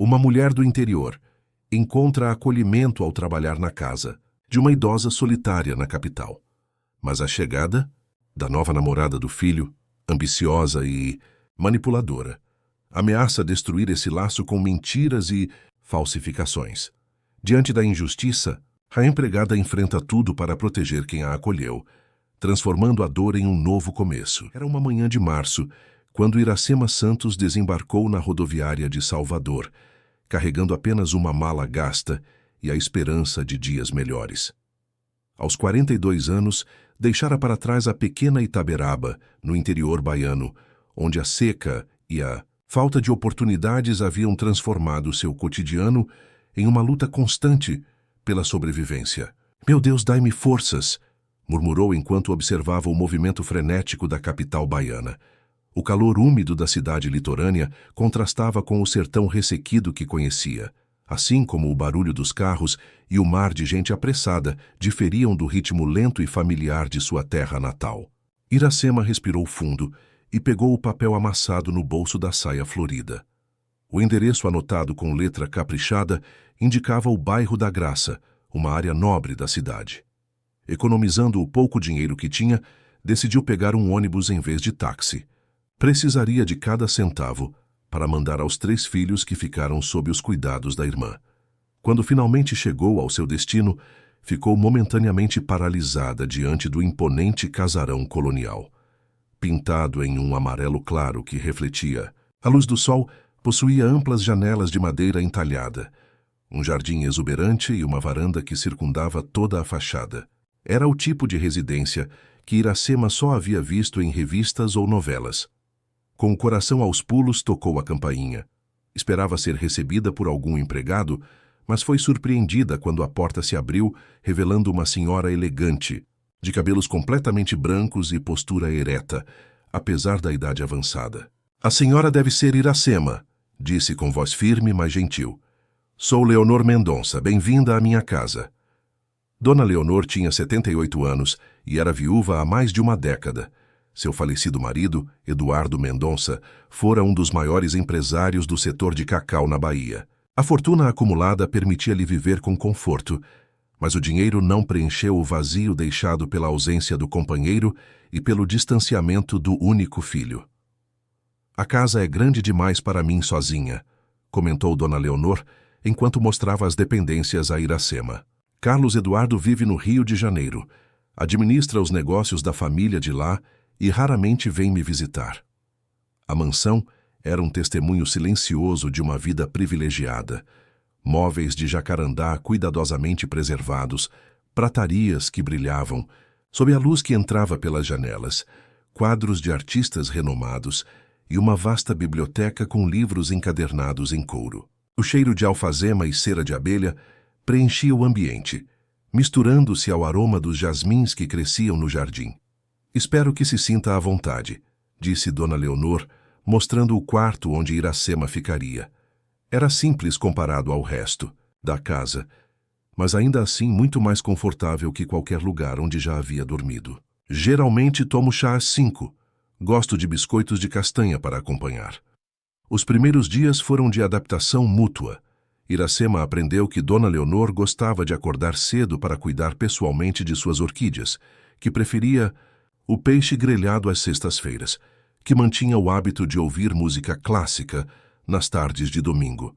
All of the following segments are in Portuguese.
Uma mulher do interior encontra acolhimento ao trabalhar na casa de uma idosa solitária na capital. Mas a chegada da nova namorada do filho, ambiciosa e manipuladora, ameaça destruir esse laço com mentiras e falsificações. Diante da injustiça, a empregada enfrenta tudo para proteger quem a acolheu, transformando a dor em um novo começo. Era uma manhã de março, quando Iracema Santos desembarcou na rodoviária de Salvador, carregando apenas uma mala gasta e a esperança de dias melhores. Aos 42 anos, deixara para trás a pequena Itaberaba, no interior baiano, onde a seca e a falta de oportunidades haviam transformado seu cotidiano em uma luta constante pela sobrevivência. "Meu Deus, dai-me forças", murmurou enquanto observava o movimento frenético da capital baiana. O calor úmido da cidade litorânea contrastava com o sertão ressequido que conhecia, assim como o barulho dos carros e o mar de gente apressada diferiam do ritmo lento e familiar de sua terra natal. Iracema respirou fundo e pegou o papel amassado no bolso da saia florida. O endereço anotado com letra caprichada indicava o bairro da Graça, uma área nobre da cidade. Economizando o pouco dinheiro que tinha, decidiu pegar um ônibus em vez de táxi. Precisaria de cada centavo para mandar aos 3 filhos que ficaram sob os cuidados da irmã. Quando finalmente chegou ao seu destino, ficou momentaneamente paralisada diante do imponente casarão colonial. Pintado em um amarelo claro que refletia a luz do sol, possuía amplas janelas de madeira entalhada, um jardim exuberante e uma varanda que circundava toda a fachada. Era o tipo de residência que Iracema só havia visto em revistas ou novelas. Com o coração aos pulos, tocou a campainha. Esperava ser recebida por algum empregado, mas foi surpreendida quando a porta se abriu, revelando uma senhora elegante, de cabelos completamente brancos e postura ereta, apesar da idade avançada. "A senhora deve ser Iracema", disse com voz firme, mas gentil. "Sou Leonor Mendonça, bem-vinda à minha casa." Dona Leonor tinha 78 anos e era viúva há mais de uma década. Seu falecido marido, Eduardo Mendonça, fora um dos maiores empresários do setor de cacau na Bahia. A fortuna acumulada permitia-lhe viver com conforto, mas o dinheiro não preencheu o vazio deixado pela ausência do companheiro e pelo distanciamento do único filho. "A casa é grande demais para mim sozinha", comentou Dona Leonor, enquanto mostrava as dependências a Iracema. "Carlos Eduardo vive no Rio de Janeiro, administra os negócios da família de lá e raramente vem me visitar." A mansão era um testemunho silencioso de uma vida privilegiada. Móveis de jacarandá cuidadosamente preservados, pratarias que brilhavam, sob a luz que entrava pelas janelas, quadros de artistas renomados e uma vasta biblioteca com livros encadernados em couro. O cheiro de alfazema e cera de abelha preenchia o ambiente, misturando-se ao aroma dos jasmins que cresciam no jardim. "Espero que se sinta à vontade", disse Dona Leonor, mostrando o quarto onde Iracema ficaria. Era simples comparado ao resto da casa, mas ainda assim muito mais confortável que qualquer lugar onde já havia dormido. "Geralmente tomo chá às 5. Gosto de biscoitos de castanha para acompanhar." Os primeiros dias foram de adaptação mútua. Iracema aprendeu que Dona Leonor gostava de acordar cedo para cuidar pessoalmente de suas orquídeas, que preferia o peixe grelhado às sextas-feiras, que mantinha o hábito de ouvir música clássica nas tardes de domingo,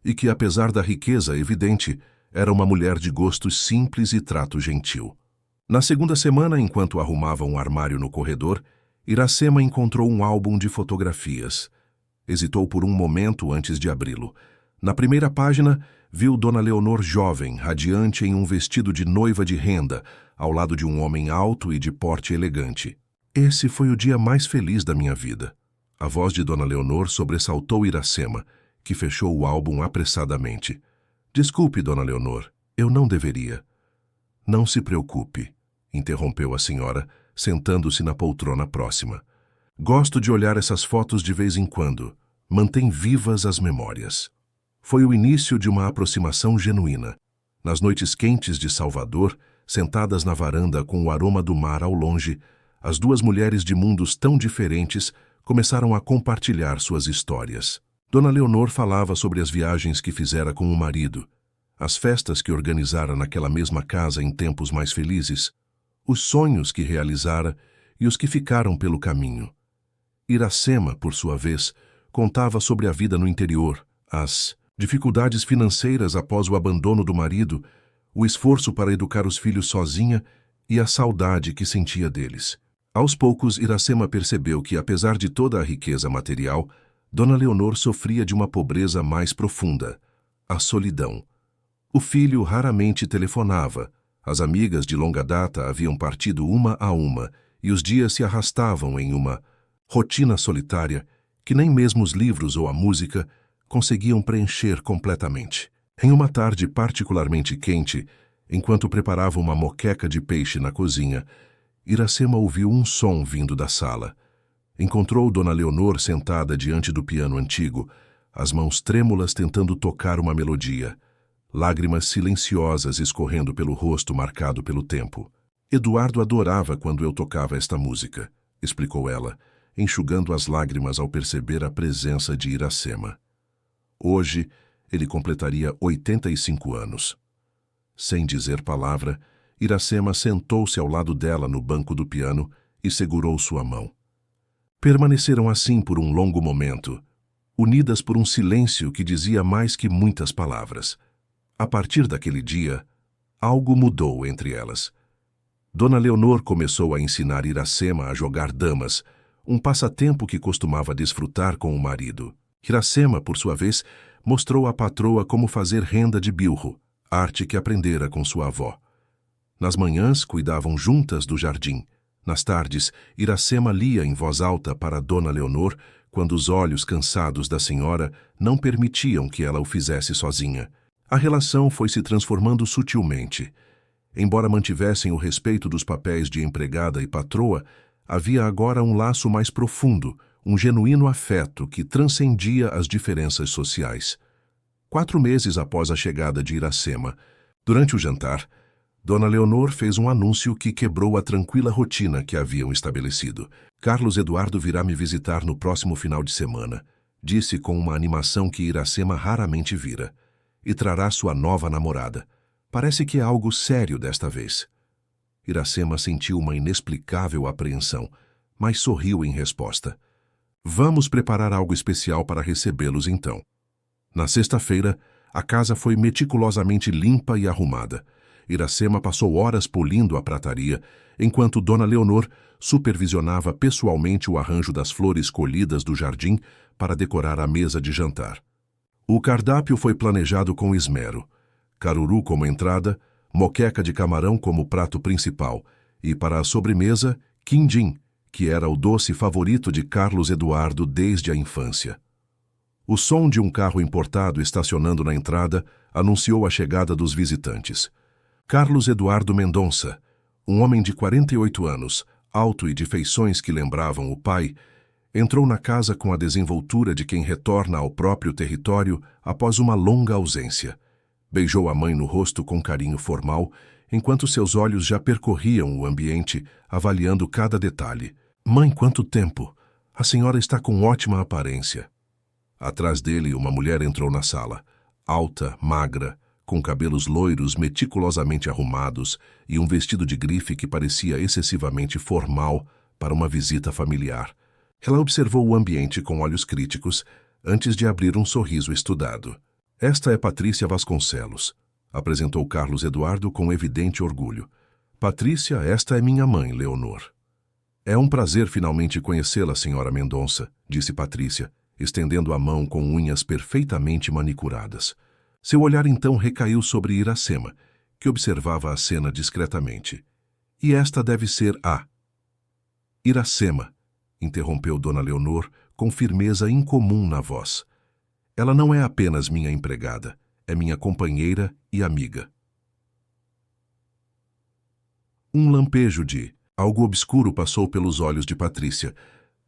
e que, apesar da riqueza evidente, era uma mulher de gostos simples e trato gentil. Na segunda semana, enquanto arrumava um armário no corredor, Iracema encontrou um álbum de fotografias. Hesitou por um momento antes de abri-lo. Na primeira página, viu Dona Leonor jovem, radiante em um vestido de noiva de renda, ao lado de um homem alto e de porte elegante. "Esse foi o dia mais feliz da minha vida." A voz de Dona Leonor sobressaltou Iracema, que fechou o álbum apressadamente. "Desculpe, Dona Leonor, eu não deveria." "Não se preocupe", interrompeu a senhora, sentando-se na poltrona próxima. "Gosto de olhar essas fotos de vez em quando. Mantém vivas as memórias." Foi o início de uma aproximação genuína. Nas noites quentes de Salvador, sentadas na varanda com o aroma do mar ao longe, as duas mulheres de mundos tão diferentes começaram a compartilhar suas histórias. Dona Leonor falava sobre as viagens que fizera com o marido, as festas que organizara naquela mesma casa em tempos mais felizes, os sonhos que realizara e os que ficaram pelo caminho. Iracema, por sua vez, contava sobre a vida no interior, as dificuldades financeiras após o abandono do marido, o esforço para educar os filhos sozinha e a saudade que sentia deles. Aos poucos, Iracema percebeu que, apesar de toda a riqueza material, Dona Leonor sofria de uma pobreza mais profunda, a solidão. O filho raramente telefonava, as amigas de longa data haviam partido uma a uma, e os dias se arrastavam em uma rotina solitária que nem mesmo os livros ou a música conseguiam preencher completamente. Em uma tarde particularmente quente, enquanto preparava uma moqueca de peixe na cozinha, Iracema ouviu um som vindo da sala. Encontrou Dona Leonor sentada diante do piano antigo, as mãos trêmulas tentando tocar uma melodia, lágrimas silenciosas escorrendo pelo rosto marcado pelo tempo. Eduardo adorava quando eu tocava esta música, explicou ela, enxugando as lágrimas ao perceber a presença de Iracema. Hoje, ele completaria 85 anos. Sem dizer palavra, Iracema sentou-se ao lado dela no banco do piano e segurou sua mão. Permaneceram assim por um longo momento, unidas por um silêncio que dizia mais que muitas palavras. A partir daquele dia, algo mudou entre elas. Dona Leonor começou a ensinar Iracema a jogar damas, um passatempo que costumava desfrutar com o marido. Iracema, por sua vez, mostrou à patroa como fazer renda de bilro, arte que aprendera com sua avó. Nas manhãs, cuidavam juntas do jardim. Nas tardes, Iracema lia em voz alta para Dona Leonor, quando os olhos cansados da senhora não permitiam que ela o fizesse sozinha. A relação foi se transformando sutilmente. Embora mantivessem o respeito dos papéis de empregada e patroa, havia agora um laço mais profundo, um genuíno afeto que transcendia as diferenças sociais. 4 meses após a chegada de Iracema, durante o jantar, Dona Leonor fez um anúncio que quebrou a tranquila rotina que haviam estabelecido. Carlos Eduardo virá me visitar no próximo final de semana, disse com uma animação que Iracema raramente vira, e trará sua nova namorada. Parece que é algo sério desta vez. Iracema sentiu uma inexplicável apreensão, mas sorriu em resposta. Vamos preparar algo especial para recebê-los então. Na sexta-feira, a casa foi meticulosamente limpa e arrumada. Iracema passou horas polindo a prataria, enquanto Dona Leonor supervisionava pessoalmente o arranjo das flores colhidas do jardim para decorar a mesa de jantar. O cardápio foi planejado com esmero. Caruru como entrada, moqueca de camarão como prato principal e, para a sobremesa, quindim, que era o doce favorito de Carlos Eduardo desde a infância. O som de um carro importado estacionando na entrada anunciou a chegada dos visitantes. Carlos Eduardo Mendonça, um homem de 48 anos, alto e de feições que lembravam o pai, entrou na casa com a desenvoltura de quem retorna ao próprio território após uma longa ausência. Beijou a mãe no rosto com carinho formal, enquanto seus olhos já percorriam o ambiente, avaliando cada detalhe. Mãe, quanto tempo! A senhora está com ótima aparência. Atrás dele, uma mulher entrou na sala, alta, magra, com cabelos loiros meticulosamente arrumados e um vestido de grife que parecia excessivamente formal para uma visita familiar. Ela observou o ambiente com olhos críticos, antes de abrir um sorriso estudado. Esta é Patrícia Vasconcelos, apresentou Carlos Eduardo com evidente orgulho. Patrícia, esta é minha mãe, Leonor. É um prazer finalmente conhecê-la, senhora Mendonça, disse Patrícia, estendendo a mão com unhas perfeitamente manicuradas. Seu olhar então recaiu sobre Iracema, que observava a cena discretamente. E esta deve ser a... Iracema, interrompeu Dona Leonor com firmeza incomum na voz. Ela não é apenas minha empregada, é minha companheira e amiga. Um lampejo de algo obscuro passou pelos olhos de Patrícia,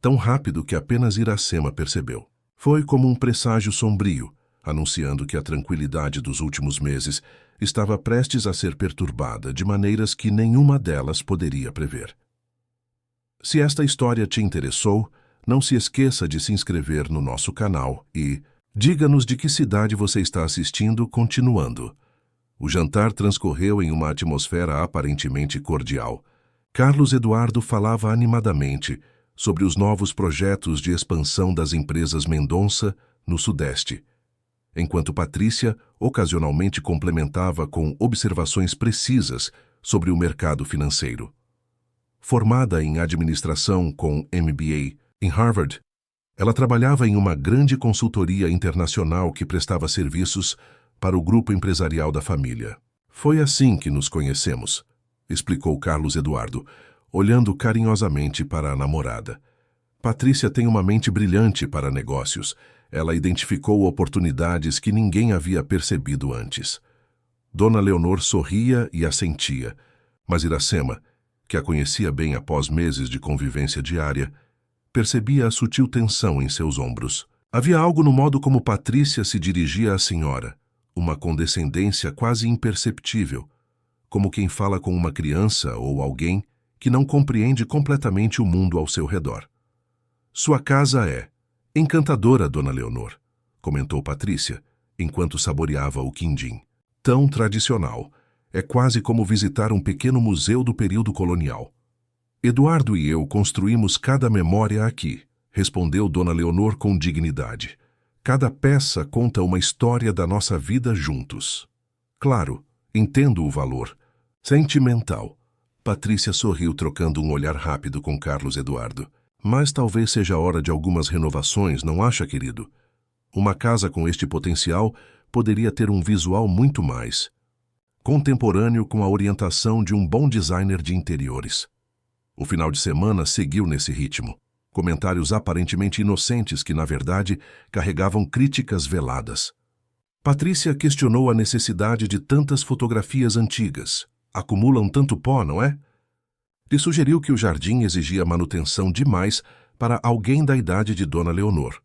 tão rápido que apenas Iracema percebeu. Foi como um presságio sombrio, anunciando que a tranquilidade dos últimos meses estava prestes a ser perturbada de maneiras que nenhuma delas poderia prever. Se esta história te interessou, não se esqueça de se inscrever no nosso canal e Diga-nos de que cidade você está assistindo, continuando. O jantar transcorreu em uma atmosfera aparentemente cordial. Carlos Eduardo falava animadamente sobre os novos projetos de expansão das empresas Mendonça no Sudeste, enquanto Patrícia ocasionalmente complementava com observações precisas sobre o mercado financeiro. Formada em administração com MBA em Harvard, ela trabalhava em uma grande consultoria internacional que prestava serviços para o grupo empresarial da família. Foi assim que nos conhecemos, explicou Carlos Eduardo, olhando carinhosamente para a namorada. Patrícia tem uma mente brilhante para negócios. Ela identificou oportunidades que ninguém havia percebido antes. Dona Leonor sorria e assentia, mas Iracema, que a conhecia bem após meses de convivência diária, percebia a sutil tensão em seus ombros. Havia algo no modo como Patrícia se dirigia à senhora, uma condescendência quase imperceptível, como quem fala com uma criança ou alguém que não compreende completamente o mundo ao seu redor. Sua casa é encantadora, Dona Leonor, comentou Patrícia, enquanto saboreava o quindim. Tão tradicional. É quase como visitar um pequeno museu do período colonial. Eduardo e eu construímos cada memória aqui, respondeu Dona Leonor com dignidade. Cada peça conta uma história da nossa vida juntos. Claro, entendo o valor. Sentimental. Patrícia sorriu trocando um olhar rápido com Carlos Eduardo. Mas talvez seja a hora de algumas renovações, não acha, querido? Uma casa com este potencial poderia ter um visual muito mais contemporâneo com a orientação de um bom designer de interiores. O final de semana seguiu nesse ritmo. Comentários aparentemente inocentes que, na verdade, carregavam críticas veladas. Patrícia questionou a necessidade de tantas fotografias antigas. Acumulam tanto pó, não é? Lhe sugeriu que o jardim exigia manutenção demais para alguém da idade de Dona Leonor.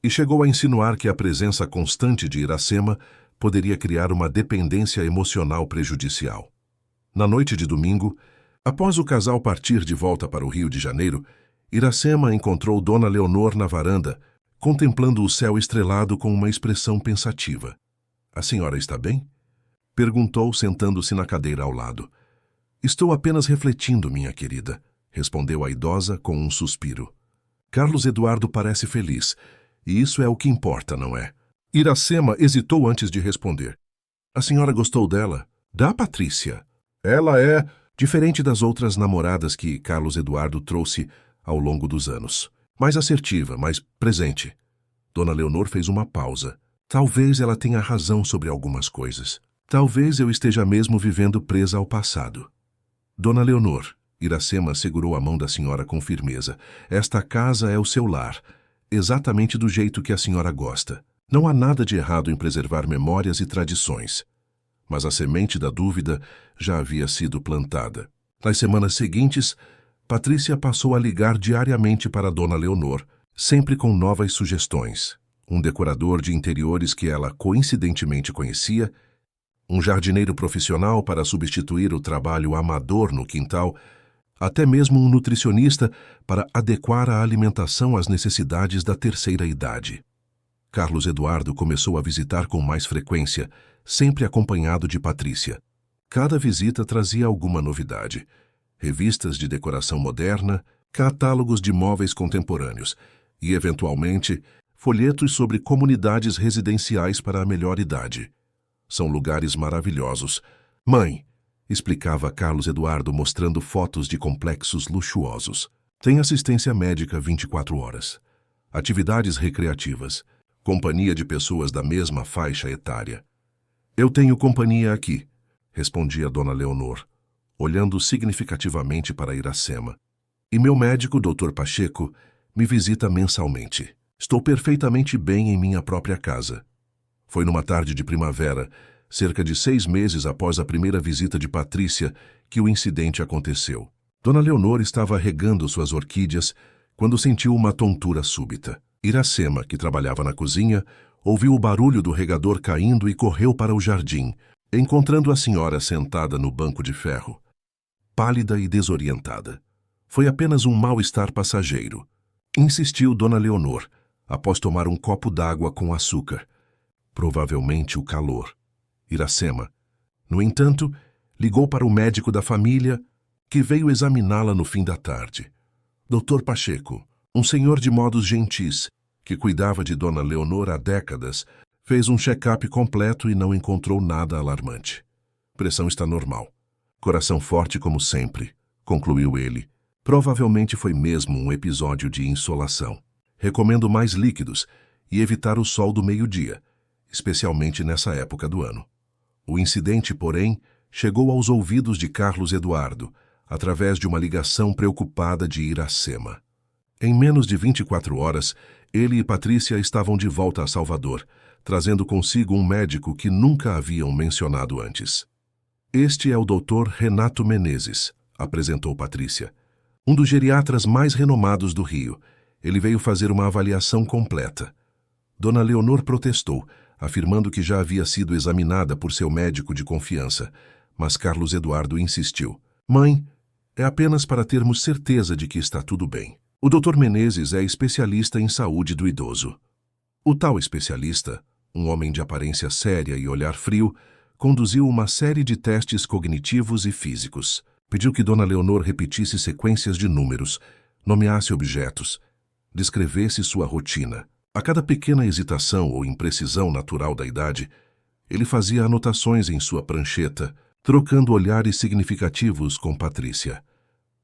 E chegou a insinuar que a presença constante de Iracema poderia criar uma dependência emocional prejudicial. Na noite de domingo, após o casal partir de volta para o Rio de Janeiro, Iracema encontrou Dona Leonor na varanda, contemplando o céu estrelado com uma expressão pensativa. — A senhora está bem? Perguntou, sentando-se na cadeira ao lado. — Estou apenas refletindo, minha querida, respondeu a idosa com um suspiro. Carlos Eduardo parece feliz, e isso é o que importa, não é? Iracema hesitou antes de responder. — A senhora gostou dela? Da Patrícia. Ela é diferente das outras namoradas que Carlos Eduardo trouxe ao longo dos anos. Mais assertiva, mais presente. Dona Leonor fez uma pausa. Talvez ela tenha razão sobre algumas coisas. Talvez eu esteja mesmo vivendo presa ao passado. Dona Leonor, Iracema segurou a mão da senhora com firmeza. Esta casa é o seu lar, exatamente do jeito que a senhora gosta. Não há nada de errado em preservar memórias e tradições. Mas a semente da dúvida já havia sido plantada. Nas semanas seguintes, Patrícia passou a ligar diariamente para Dona Leonor, sempre com novas sugestões. Um decorador de interiores que ela coincidentemente conhecia, um jardineiro profissional para substituir o trabalho amador no quintal, até mesmo um nutricionista para adequar a alimentação às necessidades da terceira idade. Carlos Eduardo começou a visitar com mais frequência, sempre acompanhado de Patrícia. Cada visita trazia alguma novidade. Revistas de decoração moderna, catálogos de móveis contemporâneos e, eventualmente, folhetos sobre comunidades residenciais para a melhor idade. São lugares maravilhosos. Mãe, explicava Carlos Eduardo mostrando fotos de complexos luxuosos. Tem assistência médica 24 horas. Atividades recreativas. Companhia de pessoas da mesma faixa etária. Eu tenho companhia aqui, respondia Dona Leonor, olhando significativamente para Iracema. E meu médico, Dr. Pacheco, me visita mensalmente. Estou perfeitamente bem em minha própria casa. Foi numa tarde de primavera, cerca de 6 meses após a primeira visita de Patrícia, que o incidente aconteceu. Dona Leonor estava regando suas orquídeas quando sentiu uma tontura súbita. Iracema, que trabalhava na cozinha, ouviu o barulho do regador caindo e correu para o jardim, encontrando a senhora sentada no banco de ferro, pálida e desorientada. Foi apenas um mal-estar passageiro. Insistiu Dona Leonor, após tomar um copo d'água com açúcar. Provavelmente o calor. Iracema, no entanto, ligou para o médico da família, que veio examiná-la no fim da tarde. Dr. Pacheco, um senhor de modos gentis, que cuidava de Dona Leonor há décadas, fez um check-up completo e não encontrou nada alarmante. Pressão está normal. Coração forte como sempre, concluiu ele. Provavelmente foi mesmo um episódio de insolação. Recomendo mais líquidos e evitar o sol do meio-dia, especialmente nessa época do ano. O incidente, porém, chegou aos ouvidos de Carlos Eduardo, através de uma ligação preocupada de Iracema. Em menos de 24 horas, ele e Patrícia estavam de volta a Salvador, trazendo consigo um médico que nunca haviam mencionado antes. Este é o Dr. Renato Menezes, apresentou Patrícia. Um dos geriatras mais renomados do Rio. Ele veio fazer uma avaliação completa. Dona Leonor protestou, afirmando que já havia sido examinada por seu médico de confiança, mas Carlos Eduardo insistiu. Mãe, é apenas para termos certeza de que está tudo bem. O Dr. Menezes é especialista em saúde do idoso. O tal especialista, um homem de aparência séria e olhar frio, conduziu uma série de testes cognitivos e físicos. Pediu que Dona Leonor repetisse sequências de números, nomeasse objetos, descrevesse sua rotina. A cada pequena hesitação ou imprecisão natural da idade, ele fazia anotações em sua prancheta, trocando olhares significativos com Patrícia.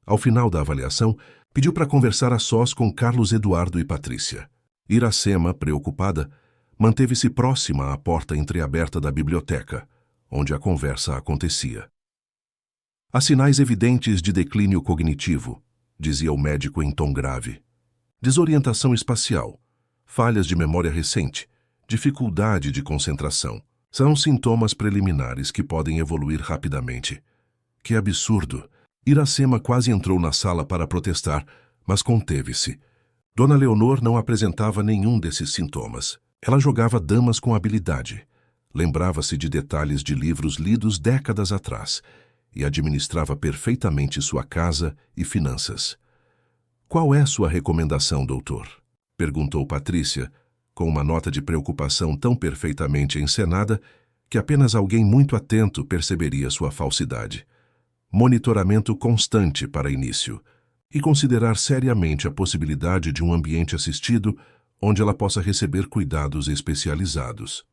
Ao final da avaliação, pediu para conversar a sós com Carlos Eduardo e Patrícia. Iracema, preocupada, manteve-se próxima à porta entreaberta da biblioteca, onde a conversa acontecia. Há sinais evidentes de declínio cognitivo, dizia o médico em tom grave. Desorientação espacial, falhas de memória recente, dificuldade de concentração. São sintomas preliminares que podem evoluir rapidamente. Que absurdo! Iracema quase entrou na sala para protestar, mas conteve-se. Dona Leonor não apresentava nenhum desses sintomas. Ela jogava damas com habilidade. Lembrava-se de detalhes de livros lidos décadas atrás e administrava perfeitamente sua casa e finanças. Qual é sua recomendação, doutor? Perguntou Patrícia, com uma nota de preocupação tão perfeitamente encenada que apenas alguém muito atento perceberia sua falsidade. Monitoramento constante para início e considerar seriamente a possibilidade de um ambiente assistido onde ela possa receber cuidados especializados.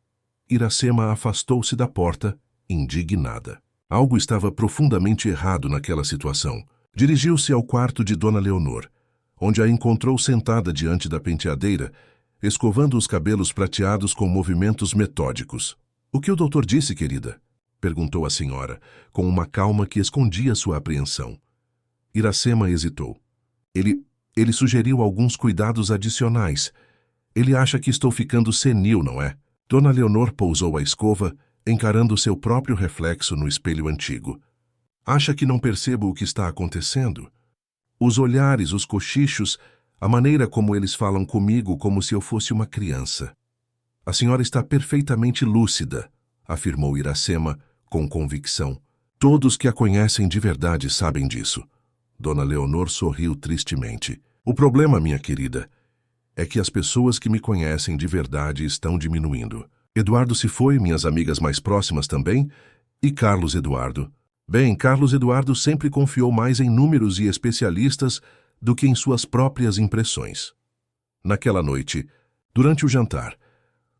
Iracema afastou-se da porta, indignada. Algo estava profundamente errado naquela situação. Dirigiu-se ao quarto de Dona Leonor, onde a encontrou sentada diante da penteadeira, escovando os cabelos prateados com movimentos metódicos. "O que o doutor disse, querida?" perguntou a senhora, com uma calma que escondia sua apreensão. Iracema hesitou. Ele sugeriu alguns cuidados adicionais. Ele acha que estou ficando senil, não é? Dona Leonor pousou a escova, encarando seu próprio reflexo no espelho antigo. Acha que não percebo o que está acontecendo? Os olhares, os cochichos, a maneira como eles falam comigo como se eu fosse uma criança. A senhora está perfeitamente lúcida, afirmou Iracema, com convicção. Todos que a conhecem de verdade sabem disso. Dona Leonor sorriu tristemente. O problema, minha querida, é que as pessoas que me conhecem de verdade estão diminuindo. Eduardo se foi, minhas amigas mais próximas também, e Carlos Eduardo. Bem, Carlos Eduardo sempre confiou mais em números e especialistas do que em suas próprias impressões. Naquela noite, durante o jantar,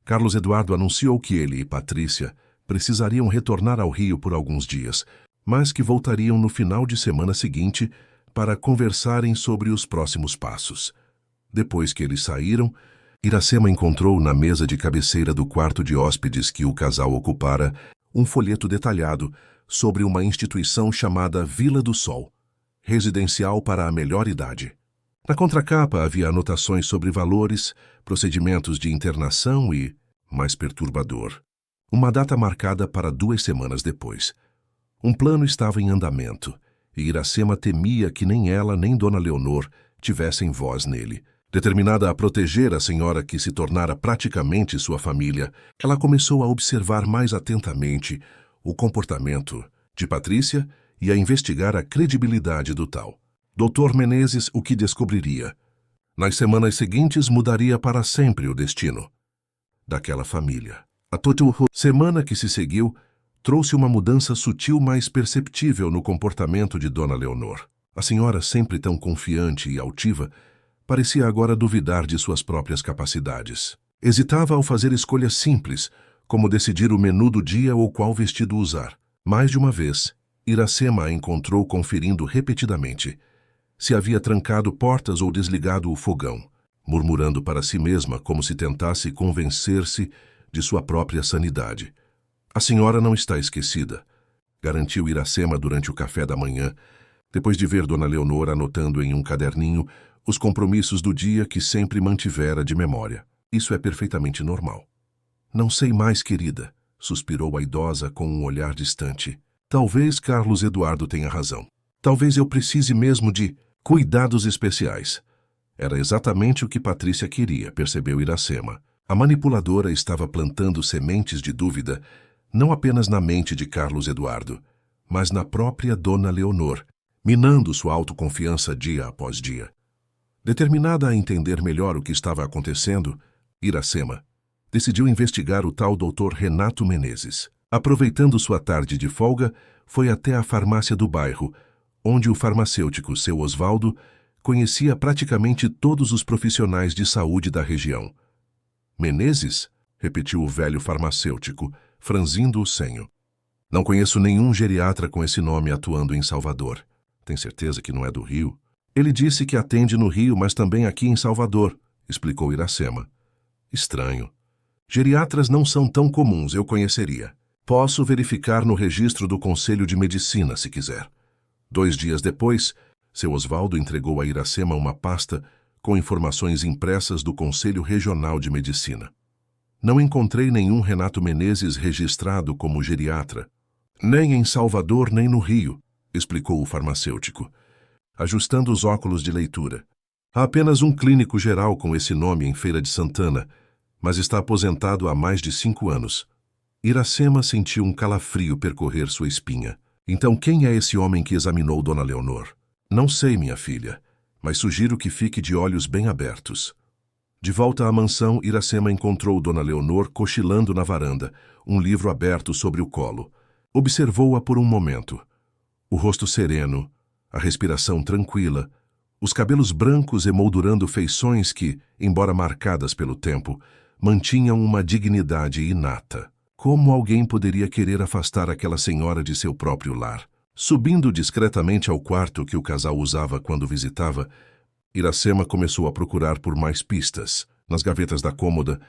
Carlos Eduardo anunciou que ele e Patrícia precisariam retornar ao Rio por alguns dias, mas que voltariam no final de semana seguinte para conversarem sobre os próximos passos. Depois que eles saíram, Iracema encontrou na mesa de cabeceira do quarto de hóspedes que o casal ocupara um folheto detalhado sobre uma instituição chamada Vila do Sol, residencial para a melhor idade. Na contracapa havia anotações sobre valores, procedimentos de internação e, mais perturbador, uma data marcada para 2 semanas depois. Um plano estava em andamento, e Iracema temia que nem ela nem Dona Leonor tivessem voz nele. Determinada a proteger a senhora que se tornara praticamente sua família, ela começou a observar mais atentamente o comportamento de Patrícia e a investigar a credibilidade do tal. Dr. Menezes o que descobriria? Nas semanas seguintes mudaria para sempre o destino daquela família. A semana que se seguiu trouxe uma mudança sutil, mas perceptível no comportamento de Dona Leonor. A senhora, sempre tão confiante e altiva, parecia agora duvidar de suas próprias capacidades. Hesitava ao fazer escolhas simples, como decidir o menu do dia ou qual vestido usar. Mais de uma vez, Iracema a encontrou conferindo repetidamente se havia trancado portas ou desligado o fogão, murmurando para si mesma como se tentasse convencer-se de sua própria sanidade. A senhora não está esquecida, garantiu Iracema durante o café da manhã, depois de ver Dona Leonor anotando em um caderninho os compromissos do dia que sempre mantivera de memória. Isso é perfeitamente normal. Não sei mais, querida, suspirou a idosa com um olhar distante. Talvez Carlos Eduardo tenha razão. Talvez eu precise mesmo de cuidados especiais. Era exatamente o que Patrícia queria, percebeu Iracema. A manipuladora estava plantando sementes de dúvida não apenas na mente de Carlos Eduardo, mas na própria Dona Leonor, minando sua autoconfiança dia após dia. Determinada a entender melhor o que estava acontecendo, Iracema decidiu investigar o tal Dr. Renato Menezes. Aproveitando sua tarde de folga, foi até a farmácia do bairro, onde o farmacêutico seu Osvaldo conhecia praticamente todos os profissionais de saúde da região. Menezes? Repetiu o velho farmacêutico, franzindo o senho. Não conheço nenhum geriatra com esse nome atuando em Salvador. Tem certeza que não é do Rio? Ele disse que atende no Rio, mas também aqui em Salvador, explicou Iracema. Estranho. Geriatras não são tão comuns, eu conheceria. Posso verificar no registro do Conselho de Medicina, se quiser. 2 dias depois, seu Osvaldo entregou a Iracema uma pasta com informações impressas do Conselho Regional de Medicina. Não encontrei nenhum Renato Menezes registrado como geriatra, nem em Salvador nem no Rio, explicou o farmacêutico, ajustando os óculos de leitura. Há apenas um clínico geral com esse nome em Feira de Santana, mas está aposentado há mais de 5 anos. Iracema sentiu um calafrio percorrer sua espinha. Então quem é esse homem que examinou Dona Leonor? Não sei, minha filha, mas sugiro que fique de olhos bem abertos. De volta à mansão, Iracema encontrou Dona Leonor cochilando na varanda, um livro aberto sobre o colo. Observou-a por um momento. O rosto sereno, a respiração tranquila, os cabelos brancos emoldurando feições que, embora marcadas pelo tempo, mantinham uma dignidade inata. Como alguém poderia querer afastar aquela senhora de seu próprio lar? Subindo discretamente ao quarto que o casal usava quando visitava, Iracema começou a procurar por mais pistas. Nas gavetas da cômoda,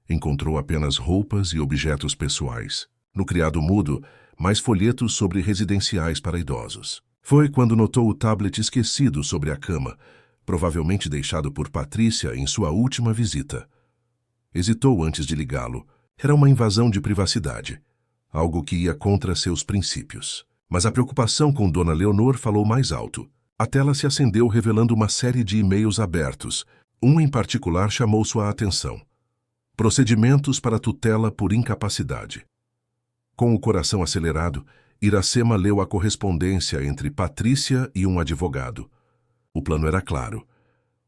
encontrou apenas roupas e objetos pessoais. No criado mudo, mais folhetos sobre residenciais para idosos. Foi quando notou o tablet esquecido sobre a cama, provavelmente deixado por Patrícia em sua última visita. Hesitou antes de ligá-lo. Era uma invasão de privacidade, algo que ia contra seus princípios. Mas a preocupação com Dona Leonor falou mais alto. A tela se acendeu revelando uma série de e-mails abertos. Um em particular chamou sua atenção. Procedimentos para tutela por incapacidade. Com o coração acelerado, Iracema leu a correspondência entre Patrícia e um advogado. O plano era claro: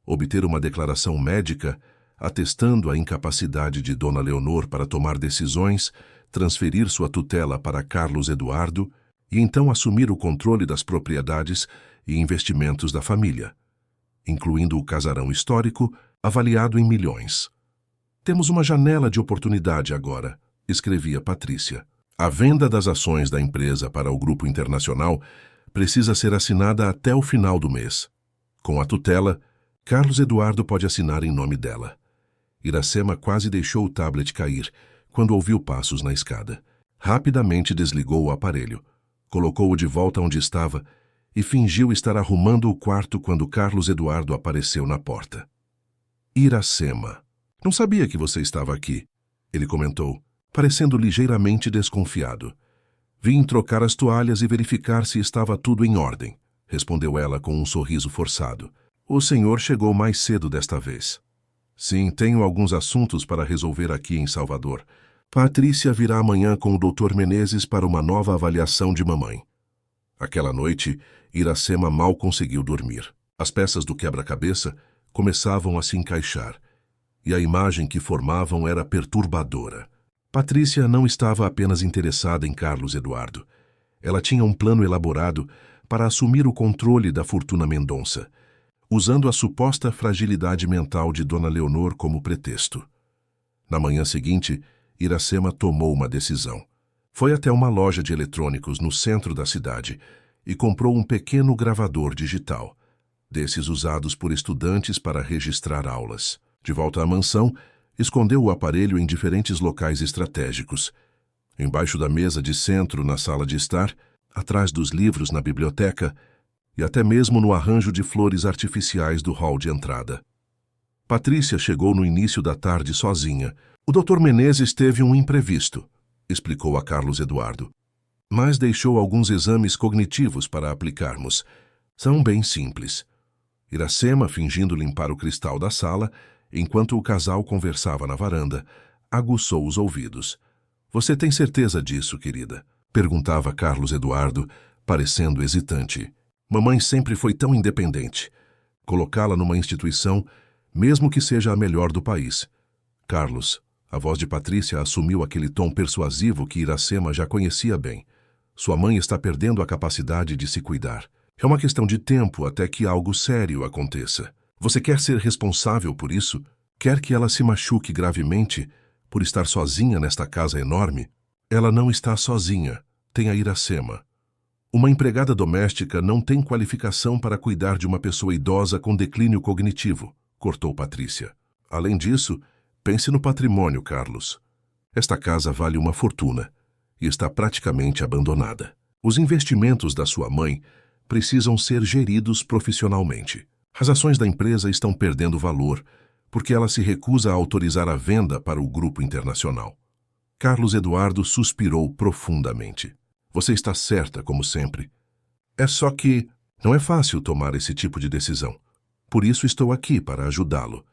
obter uma declaração médica atestando a incapacidade de Dona Leonor para tomar decisões, transferir sua tutela para Carlos Eduardo e então assumir o controle das propriedades e investimentos da família, incluindo o casarão histórico, avaliado em milhões. Temos uma janela de oportunidade agora, escrevia Patrícia. A venda das ações da empresa para o Grupo Internacional precisa ser assinada até o final do mês. Com a tutela, Carlos Eduardo pode assinar em nome dela. Iracema quase deixou o tablet cair quando ouviu passos na escada. Rapidamente desligou o aparelho, colocou-o de volta onde estava e fingiu estar arrumando o quarto quando Carlos Eduardo apareceu na porta. Iracema, não sabia que você estava aqui, ele comentou, parecendo ligeiramente desconfiado. Vim trocar as toalhas e verificar se estava tudo em ordem, respondeu ela com um sorriso forçado. O senhor chegou mais cedo desta vez. Sim, tenho alguns assuntos para resolver aqui em Salvador. Patrícia virá amanhã com o Dr. Menezes para uma nova avaliação de mamãe. Aquela noite, Iracema mal conseguiu dormir. As peças do quebra-cabeça começavam a se encaixar, e a imagem que formavam era perturbadora. Patrícia não estava apenas interessada em Carlos Eduardo. Ela tinha um plano elaborado para assumir o controle da fortuna Mendonça, usando a suposta fragilidade mental de Dona Leonor como pretexto. Na manhã seguinte, Iracema tomou uma decisão. Foi até uma loja de eletrônicos no centro da cidade e comprou um pequeno gravador digital, desses usados por estudantes para registrar aulas. De volta à mansão, escondeu o aparelho em diferentes locais estratégicos. Embaixo da mesa de centro na sala de estar, atrás dos livros na biblioteca e até mesmo no arranjo de flores artificiais do hall de entrada. Patrícia chegou no início da tarde sozinha. O Dr. Menezes teve um imprevisto, explicou a Carlos Eduardo, mas deixou alguns exames cognitivos para aplicarmos. São bem simples. Iracema, fingindo limpar o cristal da sala, enquanto o casal conversava na varanda, aguçou os ouvidos. Você tem certeza disso, querida? Perguntava Carlos Eduardo, parecendo hesitante. Mamãe sempre foi tão independente. Colocá-la numa instituição, mesmo que seja a melhor do país. Carlos, a voz de Patrícia assumiu aquele tom persuasivo que Iracema já conhecia bem. Sua mãe está perdendo a capacidade de se cuidar. É uma questão de tempo até que algo sério aconteça. Você quer ser responsável por isso? Quer que ela se machuque gravemente por estar sozinha nesta casa enorme? Ela não está sozinha. Tem a Iracema. Uma empregada doméstica não tem qualificação para cuidar de uma pessoa idosa com declínio cognitivo, cortou Patrícia. Além disso, pense no patrimônio, Carlos. Esta casa vale uma fortuna e está praticamente abandonada. Os investimentos da sua mãe precisam ser geridos profissionalmente. As ações da empresa estão perdendo valor porque ela se recusa a autorizar a venda para o grupo internacional. Carlos Eduardo suspirou profundamente. Você está certa, como sempre. É só que não é fácil tomar esse tipo de decisão. Por isso estou aqui para ajudá-lo.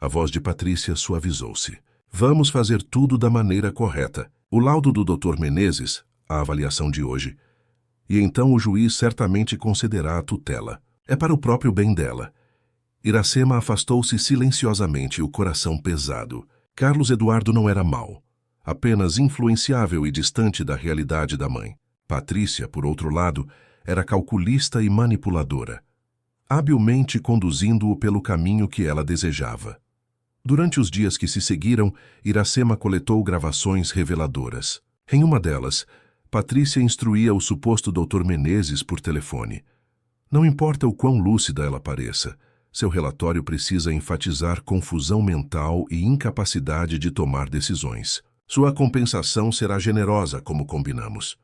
A voz de Patrícia suavizou-se. Vamos fazer tudo da maneira correta. O laudo do Dr. Menezes, a avaliação de hoje. E então o juiz certamente concederá a tutela. É para o próprio bem dela. Iracema afastou-se silenciosamente, o coração pesado. Carlos Eduardo não era mau, apenas influenciável e distante da realidade da mãe. Patrícia, por outro lado, era calculista e manipuladora, habilmente conduzindo-o pelo caminho que ela desejava. Durante os dias que se seguiram, Iracema coletou gravações reveladoras. Em uma delas, Patrícia instruía o suposto Dr. Menezes por telefone. Não importa o quão lúcida ela pareça, seu relatório precisa enfatizar confusão mental e incapacidade de tomar decisões. Sua compensação será generosa, como combinamos.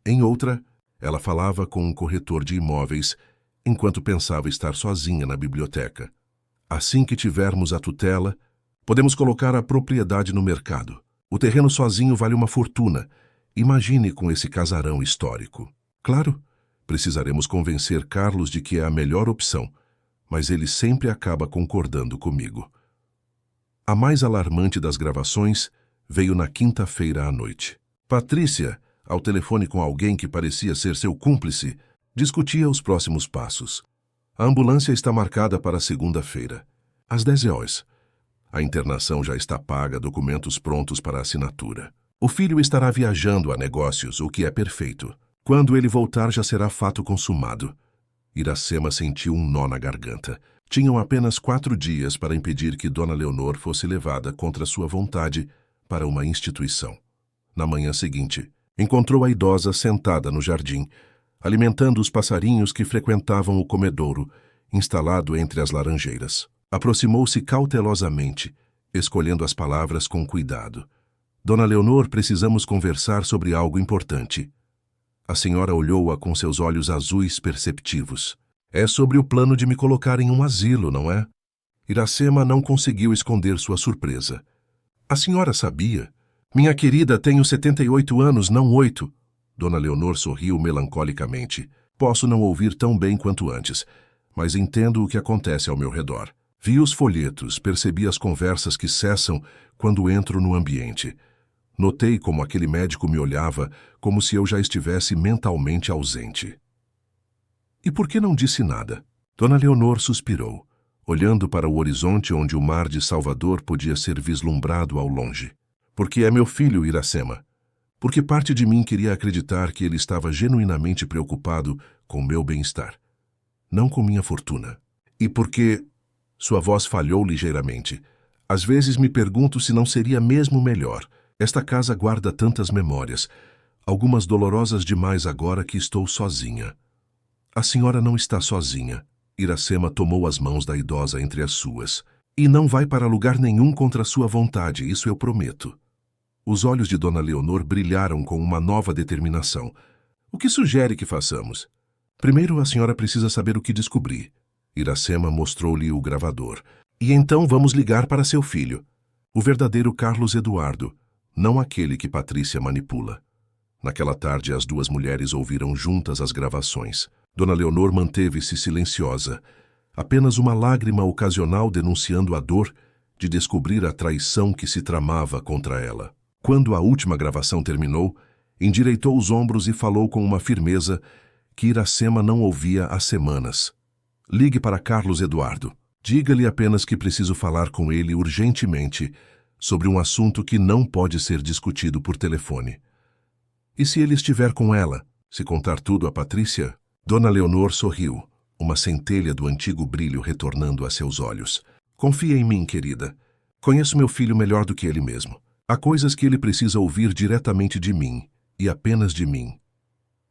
Em outra, ela falava com um corretor de imóveis, enquanto pensava estar sozinha na biblioteca. Assim que tivermos a tutela, podemos colocar a propriedade no mercado. O terreno sozinho vale uma fortuna. Imagine com esse casarão histórico. Claro, precisaremos convencer Carlos de que é a melhor opção, mas ele sempre acaba concordando comigo. A mais alarmante das gravações veio na quinta-feira à noite. Patrícia, ao telefone com alguém que parecia ser seu cúmplice, discutia os próximos passos. A ambulância está marcada para segunda-feira, às 10 horas. A internação já está paga, documentos prontos para assinatura. O filho estará viajando a negócios, o que é perfeito. Quando ele voltar, já será fato consumado. Iracema sentiu um nó na garganta. Tinham apenas 4 dias para impedir que Dona Leonor fosse levada contra sua vontade para uma instituição. Na manhã seguinte, encontrou a idosa sentada no jardim, alimentando os passarinhos que frequentavam o comedouro, instalado entre as laranjeiras. Aproximou-se cautelosamente, escolhendo as palavras com cuidado. Dona Leonor, precisamos conversar sobre algo importante. A senhora olhou-a com seus olhos azuis perceptivos. É sobre o plano de me colocar em um asilo, não é? Iracema não conseguiu esconder sua surpresa. A senhora sabia? Minha querida, tenho 78 anos, não 8. Dona Leonor sorriu melancolicamente. Posso não ouvir tão bem quanto antes, mas entendo o que acontece ao meu redor. Vi os folhetos, percebi as conversas que cessam quando entro no ambiente. Notei como aquele médico me olhava como se eu já estivesse mentalmente ausente. E por que não disse nada? Dona Leonor suspirou. olhando para o horizonte onde o mar de Salvador podia ser vislumbrado ao longe. Porque é meu filho, Iracema. Porque parte de mim queria acreditar que ele estava genuinamente preocupado com meu bem-estar, não com minha fortuna. E porque... Sua voz falhou ligeiramente. Às vezes me pergunto se não seria mesmo melhor. Esta casa guarda tantas memórias, algumas dolorosas demais agora que estou sozinha. A senhora não está sozinha. Iracema tomou as mãos da idosa entre as suas. E não vai para lugar nenhum contra sua vontade, isso eu prometo. Os olhos de Dona Leonor brilharam com uma nova determinação. O que sugere que façamos? Primeiro a senhora precisa saber o que descobri. Iracema mostrou-lhe o gravador. E então vamos ligar para seu filho. O verdadeiro Carlos Eduardo, não aquele que Patrícia manipula. Naquela tarde as duas mulheres ouviram juntas as gravações. Dona Leonor manteve-se silenciosa, apenas uma lágrima ocasional denunciando a dor de descobrir a traição que se tramava contra ela. Quando a última gravação terminou, endireitou os ombros e falou com uma firmeza que Iracema não ouvia há semanas. Ligue para Carlos Eduardo. Diga-lhe apenas que preciso falar com ele urgentemente sobre um assunto que não pode ser discutido por telefone. E se ele estiver com ela, se contar tudo a Patrícia? Dona Leonor sorriu, uma centelha do antigo brilho retornando a seus olhos. Confia em mim, querida. Conheço meu filho melhor do que ele mesmo. Há coisas que ele precisa ouvir diretamente de mim, e apenas de mim.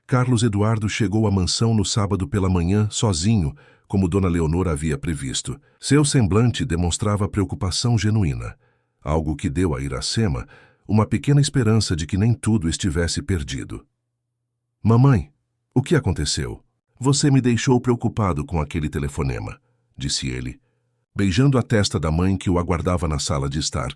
Carlos Eduardo chegou à mansão no sábado pela manhã, sozinho, como Dona Leonor havia previsto. Seu semblante demonstrava preocupação genuína, algo que deu a Iracema uma pequena esperança de que nem tudo estivesse perdido. Mamãe, o que aconteceu? Você me deixou preocupado com aquele telefonema, disse ele, beijando a testa da mãe que o aguardava na sala de estar,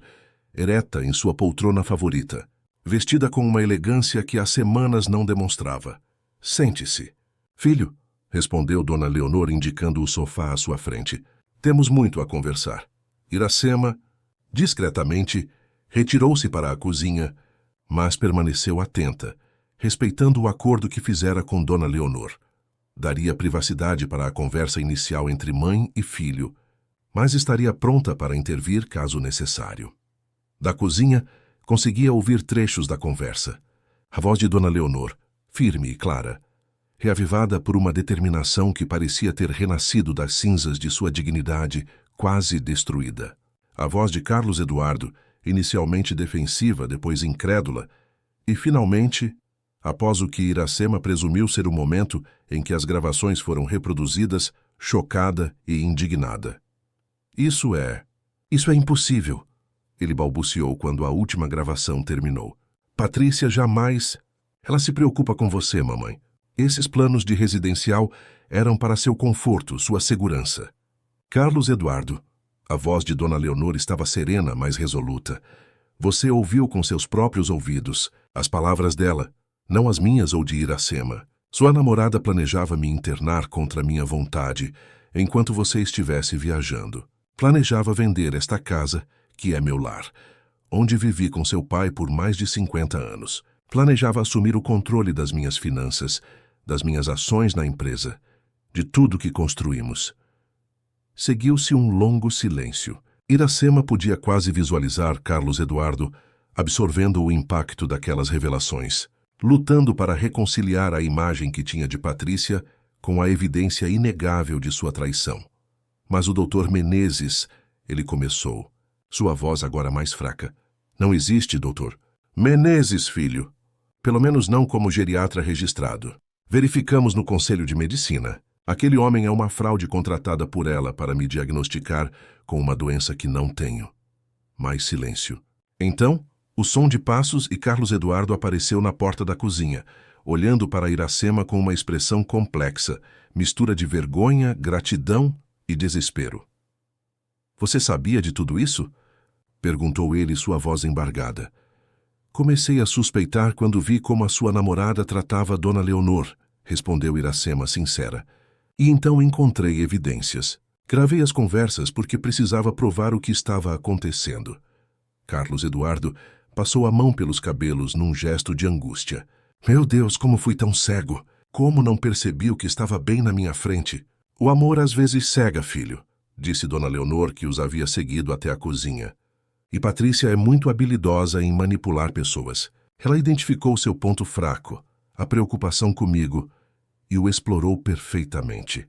ereta em sua poltrona favorita, vestida com uma elegância que há semanas não demonstrava. Sente-se. Filho, respondeu Dona Leonor indicando o sofá à sua frente. Temos muito a conversar. Iracema, discretamente, retirou-se para a cozinha, mas permaneceu atenta, respeitando o acordo que fizera com Dona Leonor. Daria privacidade para a conversa inicial entre mãe e filho, mas estaria pronta para intervir caso necessário. Da cozinha, conseguia ouvir trechos da conversa. A voz de Dona Leonor, firme e clara, reavivada por uma determinação que parecia ter renascido das cinzas de sua dignidade quase destruída. A voz de Carlos Eduardo, inicialmente defensiva, depois incrédula, e finalmente, após o que Iracema presumiu ser o momento em que as gravações foram reproduzidas, chocada e indignada. Isso é impossível, ele balbuciou quando a última gravação terminou. Patrícia jamais... Ela se preocupa com você, mamãe. Esses planos de residencial eram para seu conforto, sua segurança. Carlos Eduardo, a voz de Dona Leonor estava serena, mas resoluta. Você ouviu com seus próprios ouvidos as palavras dela, não as minhas ou de Iracema. Sua namorada planejava me internar contra minha vontade, enquanto você estivesse viajando. Planejava vender esta casa, que é meu lar, onde vivi com seu pai por mais de 50 anos. Planejava assumir o controle das minhas finanças, das minhas ações na empresa, de tudo que construímos. Seguiu-se um longo silêncio. Iracema podia quase visualizar Carlos Eduardo absorvendo o impacto daquelas revelações, lutando para reconciliar a imagem que tinha de Patrícia com a evidência inegável de sua traição. Mas o Dr. Menezes, ele começou, sua voz agora mais fraca. Não existe, doutor. Menezes, filho. Pelo menos não como geriatra registrado. Verificamos no Conselho de Medicina. Aquele homem é uma fraude contratada por ela para me diagnosticar com uma doença que não tenho. Mais silêncio. Então, o som de passos e Carlos Eduardo apareceu na porta da cozinha, olhando para Iracema com uma expressão complexa, mistura de vergonha, gratidão e desespero. Você sabia de tudo isso? Perguntou ele, sua voz embargada. Comecei a suspeitar quando vi como a sua namorada tratava Dona Leonor, respondeu Iracema sincera. E então encontrei evidências. Gravei as conversas porque precisava provar o que estava acontecendo. Carlos Eduardo passou a mão pelos cabelos num gesto de angústia. Meu Deus, como fui tão cego! Como não percebi o que estava bem na minha frente? O amor às vezes cega, filho, disse Dona Leonor, que os havia seguido até a cozinha. E Patrícia é muito habilidosa em manipular pessoas. Ela identificou seu ponto fraco, a preocupação comigo, e o explorou perfeitamente.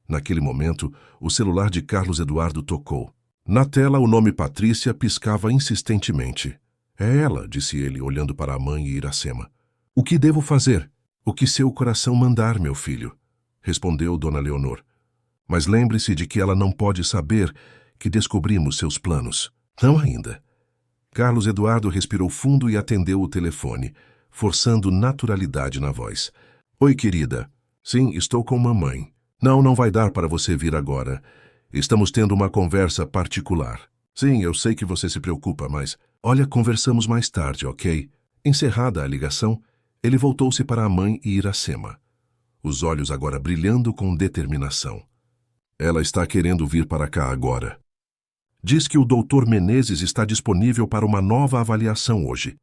Naquele momento, o celular de Carlos Eduardo tocou. Na tela, o nome Patrícia piscava insistentemente. É ela, disse ele, olhando para a mãe e Iracema. O que devo fazer? O que seu coração mandar, meu filho, respondeu Dona Leonor. Mas lembre-se de que ela não pode saber que descobrimos seus planos. Não ainda. Carlos Eduardo respirou fundo e atendeu o telefone, forçando naturalidade na voz. Oi, querida. Sim, estou com mamãe. Não vai dar para você vir agora. Estamos tendo uma conversa particular. Sim, eu sei que você se preocupa, mas... Olha, conversamos mais tarde, ok? Encerrada a ligação, ele voltou-se para a mãe e Iracema, os olhos agora brilhando com determinação. Ela está querendo vir para cá agora. Diz que o Dr. Menezes está disponível para uma nova avaliação hoje.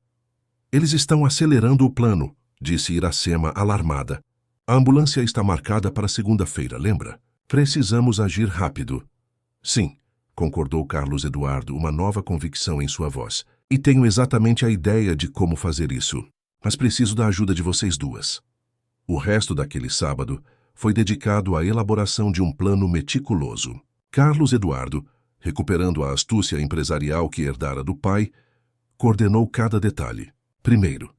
Eles estão acelerando o plano, disse Iracema, alarmada. A ambulância está marcada para segunda-feira, lembra? Precisamos agir rápido. Sim, concordou Carlos Eduardo, uma nova convicção em sua voz. E tenho exatamente a ideia de como fazer isso. Mas preciso da ajuda de vocês duas. O resto daquele sábado foi dedicado à elaboração de um plano meticuloso. Carlos Eduardo, recuperando a astúcia empresarial que herdara do pai, coordenou cada detalhe. Primeiro,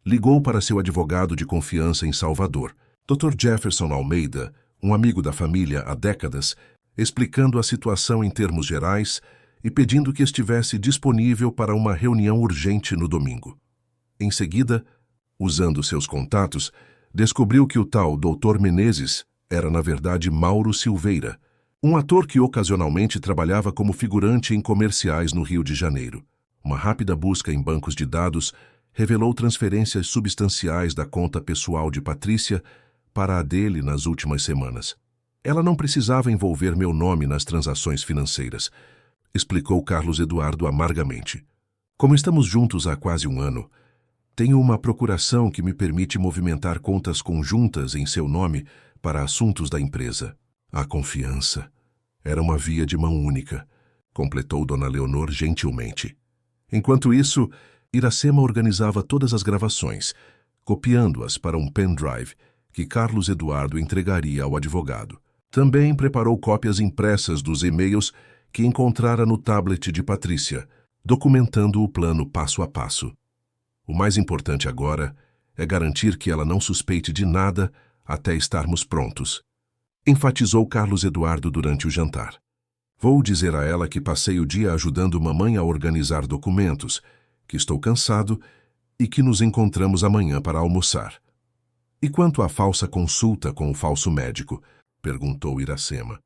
ligou para seu advogado de confiança em Salvador, Dr. Jefferson Almeida, um amigo da família há décadas, explicando a situação em termos gerais e pedindo que estivesse disponível para uma reunião urgente no domingo. Em seguida, usando seus contatos, descobriu que o tal Dr. Menezes era, na verdade, Mauro Silveira, um ator que ocasionalmente trabalhava como figurante em comerciais no Rio de Janeiro. Uma rápida busca em bancos de dados revelou transferências substanciais da conta pessoal de Patrícia para a dele nas últimas semanas. Ela não precisava envolver meu nome nas transações financeiras, explicou Carlos Eduardo amargamente. Como estamos juntos há quase um ano, tenho uma procuração que me permite movimentar contas conjuntas em seu nome para assuntos da empresa. A confiança era uma via de mão única, completou Dona Leonor gentilmente. Enquanto isso, Iracema organizava todas as gravações, copiando-as para um pendrive que Carlos Eduardo entregaria ao advogado. Também preparou cópias impressas dos e-mails que encontrara no tablet de Patrícia, documentando o plano passo a passo. O mais importante agora é garantir que ela não suspeite de nada até estarmos prontos, enfatizou Carlos Eduardo durante o jantar. Vou dizer a ela que passei o dia ajudando mamãe a organizar documentos, que estou cansado e que nos encontramos amanhã para almoçar. E quanto à falsa consulta com o falso médico? Perguntou Iracema.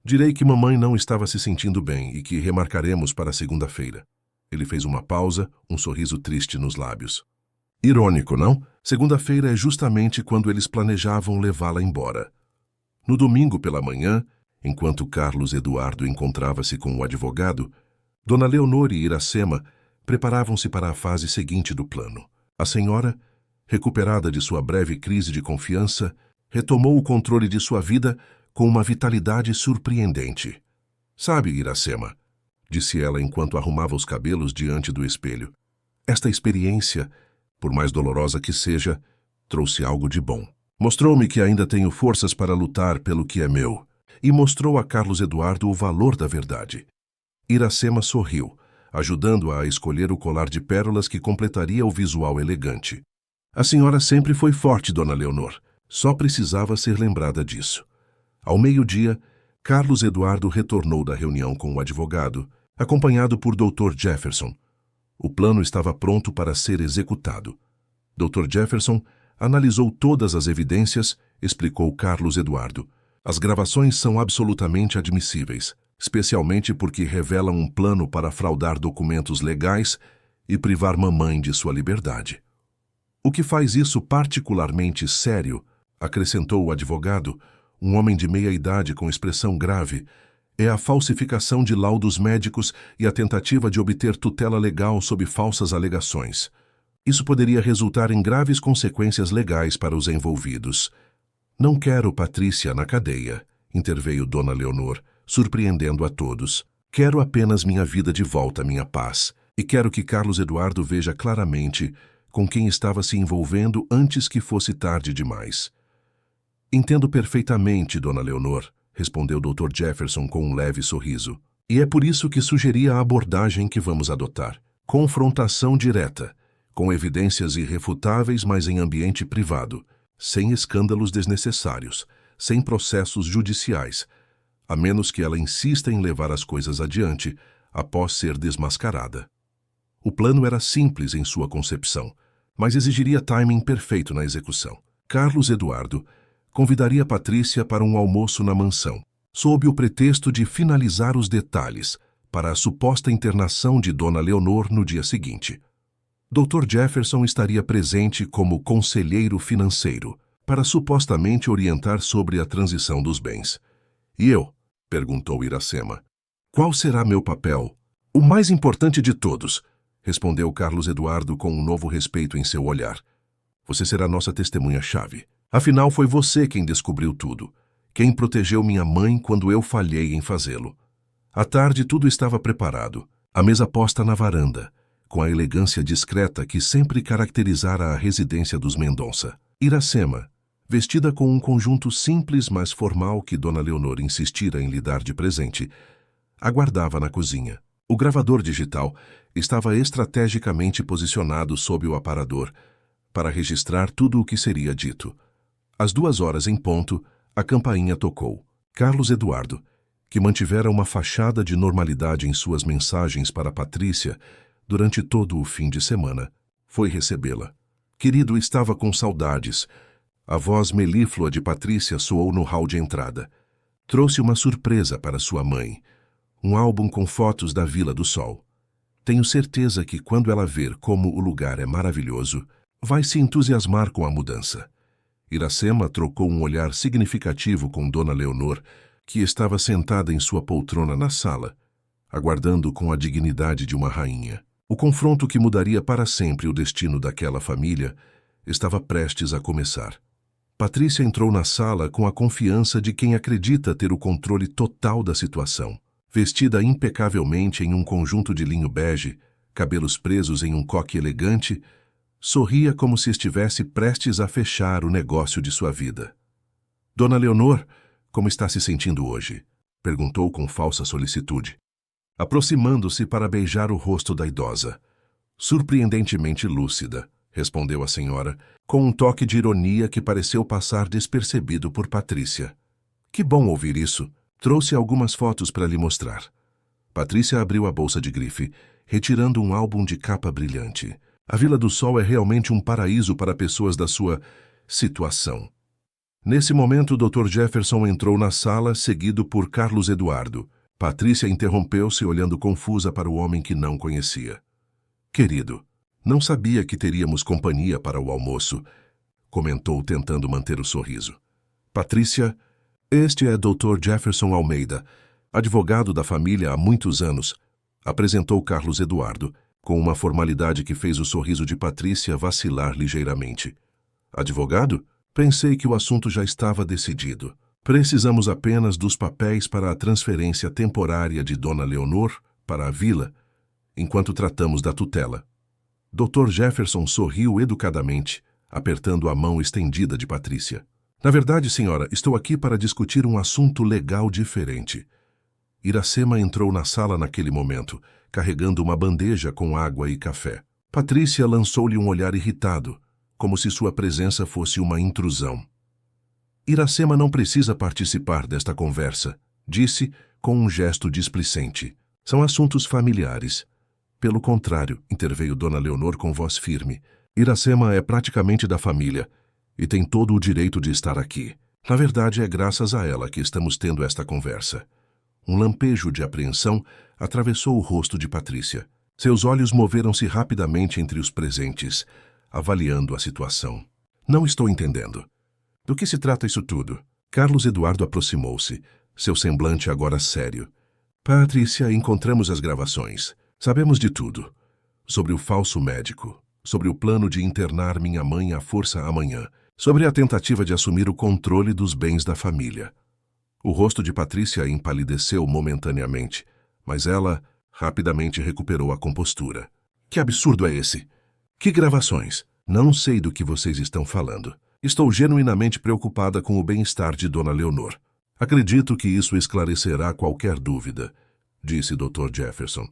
Direi que mamãe não estava se sentindo bem e que remarcaremos para segunda-feira. Ele fez uma pausa, um sorriso triste nos lábios. Irônico, não? Segunda-feira é justamente quando eles planejavam levá-la embora. No domingo pela manhã, enquanto Carlos Eduardo encontrava-se com o advogado, Dona Leonor e Iracema preparavam-se para a fase seguinte do plano. A senhora, recuperada de sua breve crise de confiança, retomou o controle de sua vida com uma vitalidade surpreendente. Sabe, Iracema, disse ela enquanto arrumava os cabelos diante do espelho, esta experiência, por mais dolorosa que seja, trouxe algo de bom. Mostrou-me que ainda tenho forças para lutar pelo que é meu, e mostrou a Carlos Eduardo o valor da verdade. Iracema sorriu, ajudando-a a escolher o colar de pérolas que completaria o visual elegante. A senhora sempre foi forte, Dona Leonor. Só precisava ser lembrada disso. Ao meio-dia, Carlos Eduardo retornou da reunião com o advogado, acompanhado por Dr. Jefferson. O plano estava pronto para ser executado. Dr. Jefferson analisou todas as evidências, explicou Carlos Eduardo. As gravações são absolutamente admissíveis, especialmente porque revelam um plano para fraudar documentos legais e privar mamãe de sua liberdade. O que faz isso particularmente sério, acrescentou o advogado, um homem de meia idade com expressão grave, é a falsificação de laudos médicos e a tentativa de obter tutela legal sob falsas alegações. Isso poderia resultar em graves consequências legais para os envolvidos. Não quero Patrícia na cadeia, interveio Dona Leonor, surpreendendo a todos. Quero apenas minha vida de volta, minha paz. E quero que Carlos Eduardo veja claramente com quem estava se envolvendo antes que fosse tarde demais. Entendo perfeitamente, Dona Leonor, respondeu Dr. Jefferson com um leve sorriso. E é por isso que sugeri a abordagem que vamos adotar. Confrontação direta, com evidências irrefutáveis, mas em ambiente privado, sem escândalos desnecessários, sem processos judiciais, a menos que ela insista em levar as coisas adiante após ser desmascarada. O plano era simples em sua concepção, mas exigiria timing perfeito na execução. Carlos Eduardo convidaria Patrícia para um almoço na mansão, sob o pretexto de finalizar os detalhes para a suposta internação de Dona Leonor no dia seguinte. Dr. Jefferson estaria presente como conselheiro financeiro para supostamente orientar sobre a transição dos bens. E eu? Perguntou Iracema. Qual será meu papel? O mais importante de todos, respondeu Carlos Eduardo com um novo respeito em seu olhar. Você será nossa testemunha-chave. Afinal, foi você quem descobriu tudo, quem protegeu minha mãe quando eu falhei em fazê-lo. À tarde tudo estava preparado, a mesa posta na varanda, com a elegância discreta que sempre caracterizara a residência dos Mendonça. Iracema, vestida com um conjunto simples mas formal que Dona Leonor insistira em lhe dar de presente, aguardava na cozinha. O gravador digital estava estrategicamente posicionado sob o aparador para registrar tudo o que seria dito. Às 2h em ponto, a campainha tocou. Carlos Eduardo, que mantivera uma fachada de normalidade em suas mensagens para Patrícia durante todo o fim de semana, foi recebê-la. Querido, estava com saudades. A voz melíflua de Patrícia soou no hall de entrada. Trouxe uma surpresa para sua mãe. Um álbum com fotos da Vila do Sol. Tenho certeza que quando ela ver como o lugar é maravilhoso, vai se entusiasmar com a mudança. Iracema trocou um olhar significativo com Dona Leonor, que estava sentada em sua poltrona na sala, aguardando com a dignidade de uma rainha. O confronto que mudaria para sempre o destino daquela família estava prestes a começar. Patrícia entrou na sala com a confiança de quem acredita ter o controle total da situação. Vestida impecavelmente em um conjunto de linho bege, cabelos presos em um coque elegante, sorria como se estivesse prestes a fechar o negócio de sua vida. Dona Leonor, como está se sentindo hoje? Perguntou com falsa solicitude, aproximando-se para beijar o rosto da idosa. Surpreendentemente lúcida, respondeu a senhora, com um toque de ironia que pareceu passar despercebido por Patrícia. Que bom ouvir isso. Trouxe algumas fotos para lhe mostrar. Patrícia abriu a bolsa de grife, retirando um álbum de capa brilhante. A Vila do Sol é realmente um paraíso para pessoas da sua situação. Nesse momento, o Dr. Jefferson entrou na sala, seguido por Carlos Eduardo. Patrícia interrompeu-se, olhando confusa para o homem que não conhecia. Querido, não sabia que teríamos companhia para o almoço, comentou, tentando manter o sorriso. Patrícia, este é Dr. Jefferson Almeida, advogado da família há muitos anos, apresentou Carlos Eduardo, com uma formalidade que fez o sorriso de Patrícia vacilar ligeiramente. Advogado? Pensei que o assunto já estava decidido. Precisamos apenas dos papéis para a transferência temporária de Dona Leonor para a vila, enquanto tratamos da tutela. Dr. Jefferson sorriu educadamente, apertando a mão estendida de Patrícia. Na verdade, senhora, estou aqui para discutir um assunto legal diferente. Iracema entrou na sala naquele momento, carregando uma bandeja com água e café. Patrícia lançou-lhe um olhar irritado, como se sua presença fosse uma intrusão. Iracema não precisa participar desta conversa, disse com um gesto displicente. São assuntos familiares. Pelo contrário, interveio Dona Leonor com voz firme. Iracema é praticamente da família e tem todo o direito de estar aqui. Na verdade, é graças a ela que estamos tendo esta conversa. Um lampejo de apreensão atravessou o rosto de Patrícia. Seus olhos moveram-se rapidamente entre os presentes, avaliando a situação. Não estou entendendo. Do que se trata isso tudo? Carlos Eduardo aproximou-se, seu semblante agora sério. Patrícia, encontramos as gravações. Sabemos de tudo. Sobre o falso médico, sobre o plano de internar minha mãe à força amanhã, sobre a tentativa de assumir o controle dos bens da família. O rosto de Patrícia empalideceu momentaneamente, mas ela rapidamente recuperou a compostura. Que absurdo é esse? Que gravações? Não sei do que vocês estão falando. Estou genuinamente preocupada com o bem-estar de Dona Leonor. Acredito que isso esclarecerá qualquer dúvida, disse Dr. Jefferson,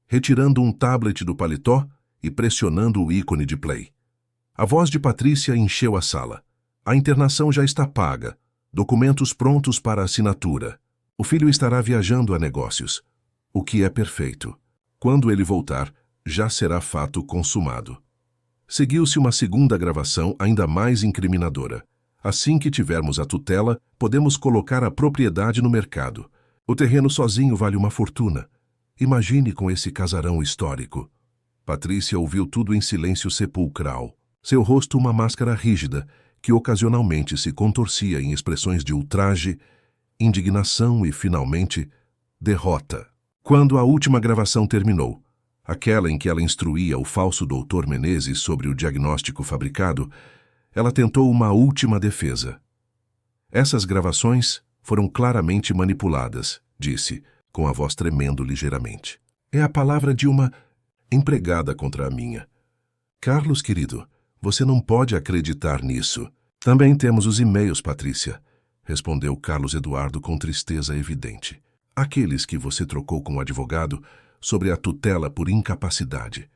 retirando um tablet do paletó e pressionando o ícone de play. A voz de Patrícia encheu a sala. A internação já está paga. Documentos prontos para assinatura. O filho estará viajando a negócios, o que é perfeito. Quando ele voltar, já será fato consumado. Seguiu-se uma segunda gravação ainda mais incriminadora. Assim que tivermos a tutela, podemos colocar a propriedade no mercado. O terreno sozinho vale uma fortuna. Imagine com esse casarão histórico. Patrícia ouviu tudo em silêncio sepulcral. Seu rosto uma máscara rígida, que ocasionalmente se contorcia em expressões de ultraje, indignação e, finalmente, derrota. Quando a última gravação terminou, aquela em que ela instruía o falso Dr. Menezes sobre o diagnóstico fabricado, ela tentou uma última defesa. Essas gravações foram claramente manipuladas, disse, com a voz tremendo ligeiramente. É a palavra de uma empregada contra a minha. Carlos, querido, você não pode acreditar nisso. Também temos os e-mails, Patrícia, respondeu Carlos Eduardo com tristeza evidente. Aqueles que você trocou com o advogado sobre a tutela por incapacidade.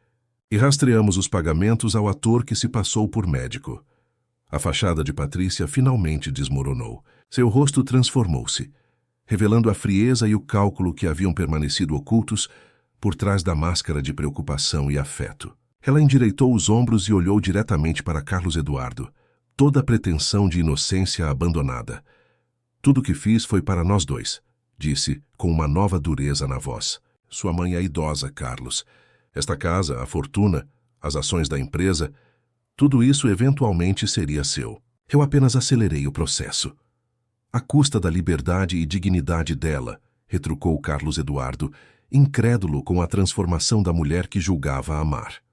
E rastreamos os pagamentos ao ator que se passou por médico. A fachada de Patrícia finalmente desmoronou. Seu rosto transformou-se, revelando a frieza e o cálculo que haviam permanecido ocultos por trás da máscara de preocupação e afeto. Ela endireitou os ombros e olhou diretamente para Carlos Eduardo, toda a pretensão de inocência abandonada. Tudo o que fiz foi para nós dois, disse, com uma nova dureza na voz. Sua mãe é idosa, Carlos. Esta casa, a fortuna, as ações da empresa, tudo isso eventualmente seria seu. Eu apenas acelerei o processo. À custa da liberdade e dignidade dela, retrucou Carlos Eduardo, incrédulo com a transformação da mulher que julgava amar.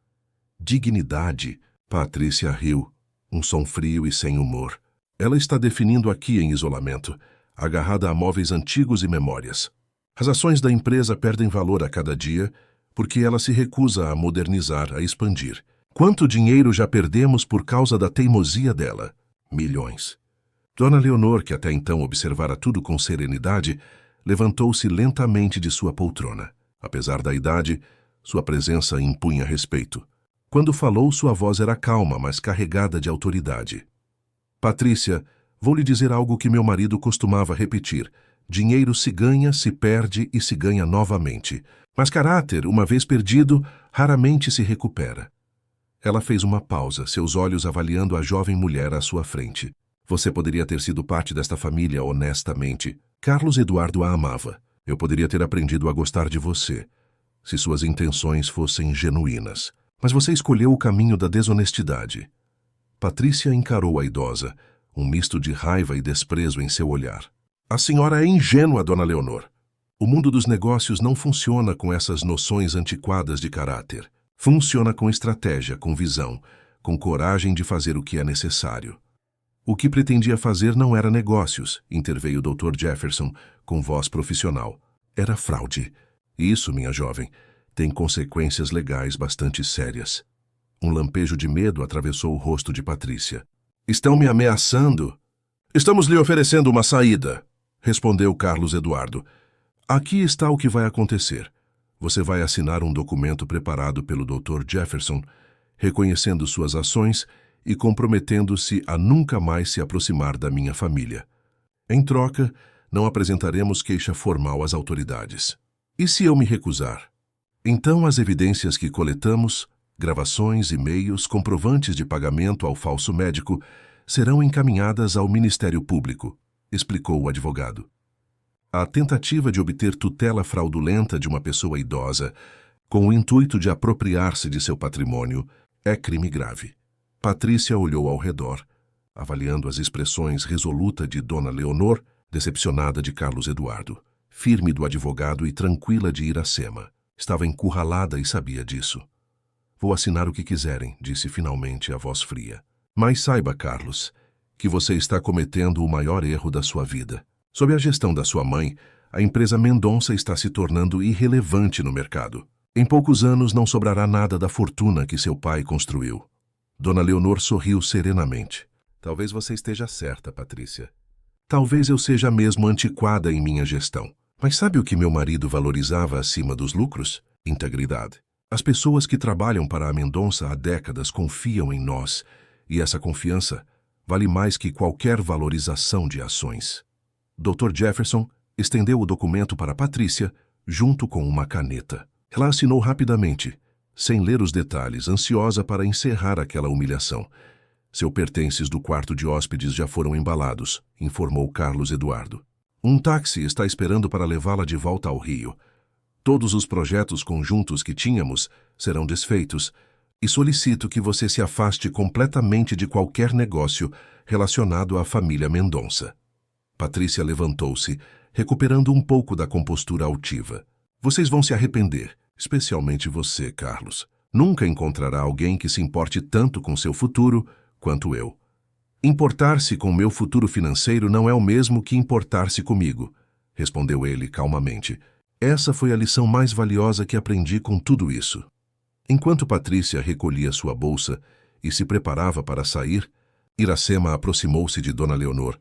Dignidade? Patrícia riu, um som frio e sem humor. Ela está definindo aqui em isolamento, agarrada a móveis antigos e memórias. As ações da empresa perdem valor a cada dia porque ela se recusa a modernizar, a expandir. Quanto dinheiro já perdemos por causa da teimosia dela? Milhões. Dona Leonor, que até então observara tudo com serenidade, levantou-se lentamente de sua poltrona. Apesar da idade, sua presença impunha respeito. Quando falou, sua voz era calma, mas carregada de autoridade. Patrícia, vou lhe dizer algo que meu marido costumava repetir. Dinheiro se ganha, se perde e se ganha novamente. Mas caráter, uma vez perdido, raramente se recupera. Ela fez uma pausa, seus olhos avaliando a jovem mulher à sua frente. Você poderia ter sido parte desta família honestamente. Carlos Eduardo a amava. Eu poderia ter aprendido a gostar de você, se suas intenções fossem genuínas. Mas você escolheu o caminho da desonestidade. Patrícia encarou a idosa, um misto de raiva e desprezo em seu olhar. A senhora é ingênua, Dona Leonor. O mundo dos negócios não funciona com essas noções antiquadas de caráter. Funciona com estratégia, com visão, com coragem de fazer o que é necessário. O que pretendia fazer não era negócios, interveio o Dr. Jefferson com voz profissional. Era fraude. Isso, minha jovem, tem consequências legais bastante sérias. Um lampejo de medo atravessou o rosto de Patrícia. Estão me ameaçando? Estamos lhe oferecendo uma saída, respondeu Carlos Eduardo. Aqui está o que vai acontecer. Você vai assinar um documento preparado pelo Dr. Jefferson, reconhecendo suas ações e comprometendo-se a nunca mais se aproximar da minha família. Em troca, não apresentaremos queixa formal às autoridades. E se eu me recusar? Então as evidências que coletamos, gravações, e-mails, comprovantes de pagamento ao falso médico, serão encaminhadas ao Ministério Público, explicou o advogado. A tentativa de obter tutela fraudulenta de uma pessoa idosa, com o intuito de apropriar-se de seu patrimônio, é crime grave. Patrícia olhou ao redor, avaliando as expressões resoluta de Dona Leonor, decepcionada de Carlos Eduardo, firme do advogado e tranquila de Iracema. Estava encurralada e sabia disso. Vou assinar o que quiserem, disse finalmente a voz fria. Mas saiba, Carlos, que você está cometendo o maior erro da sua vida. Sob a gestão da sua mãe, a empresa Mendonça está se tornando irrelevante no mercado. Em poucos anos não sobrará nada da fortuna que seu pai construiu. Dona Leonor sorriu serenamente. Talvez você esteja certa, Patrícia. Talvez eu seja mesmo antiquada em minha gestão. Mas sabe o que meu marido valorizava acima dos lucros? Integridade. As pessoas que trabalham para a Mendonça há décadas confiam em nós, e essa confiança vale mais que qualquer valorização de ações. Dr. Jefferson estendeu o documento para Patrícia, junto com uma caneta. Ela assinou rapidamente, sem ler os detalhes, ansiosa para encerrar aquela humilhação. Seus pertences do quarto de hóspedes já foram embalados, informou Carlos Eduardo. Um táxi está esperando para levá-la de volta ao Rio. Todos os projetos conjuntos que tínhamos serão desfeitos e solicito que você se afaste completamente de qualquer negócio relacionado à família Mendonça. Patrícia levantou-se, recuperando um pouco da compostura altiva. Vocês vão se arrepender, especialmente você, Carlos. Nunca encontrará alguém que se importe tanto com seu futuro quanto eu. Importar-se com meu futuro financeiro não é o mesmo que importar-se comigo, respondeu ele calmamente. Essa foi a lição mais valiosa que aprendi com tudo isso. Enquanto Patrícia recolhia sua bolsa e se preparava para sair, Iracema aproximou-se de Dona Leonor,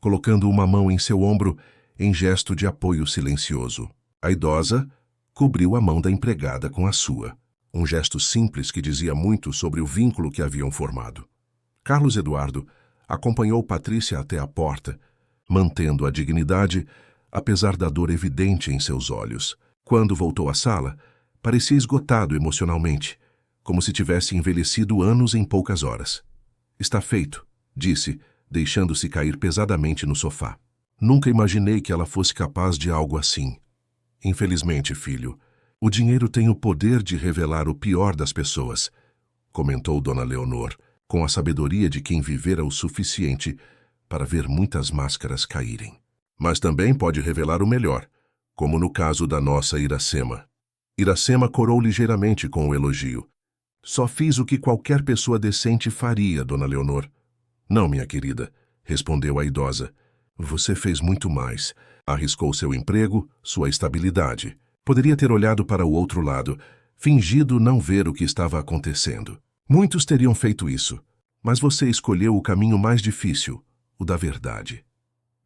colocando uma mão em seu ombro em gesto de apoio silencioso. A idosa cobriu a mão da empregada com a sua, um gesto simples que dizia muito sobre o vínculo que haviam formado. Carlos Eduardo acompanhou Patrícia até a porta, mantendo a dignidade, apesar da dor evidente em seus olhos. Quando voltou à sala, parecia esgotado emocionalmente, como se tivesse envelhecido anos em poucas horas. Está feito, disse, deixando-se cair pesadamente no sofá. Nunca imaginei que ela fosse capaz de algo assim. Infelizmente, filho, o dinheiro tem o poder de revelar o pior das pessoas, comentou Dona Leonor, com a sabedoria de quem vivera o suficiente para ver muitas máscaras caírem. Mas também pode revelar o melhor, como no caso da nossa Iracema. Iracema corou ligeiramente com o elogio. Só fiz o que qualquer pessoa decente faria, Dona Leonor. Não, minha querida, respondeu a idosa. Você fez muito mais. Arriscou seu emprego, sua estabilidade. Poderia ter olhado para o outro lado, fingido não ver o que estava acontecendo. Muitos teriam feito isso, mas você escolheu o caminho mais difícil, o da verdade.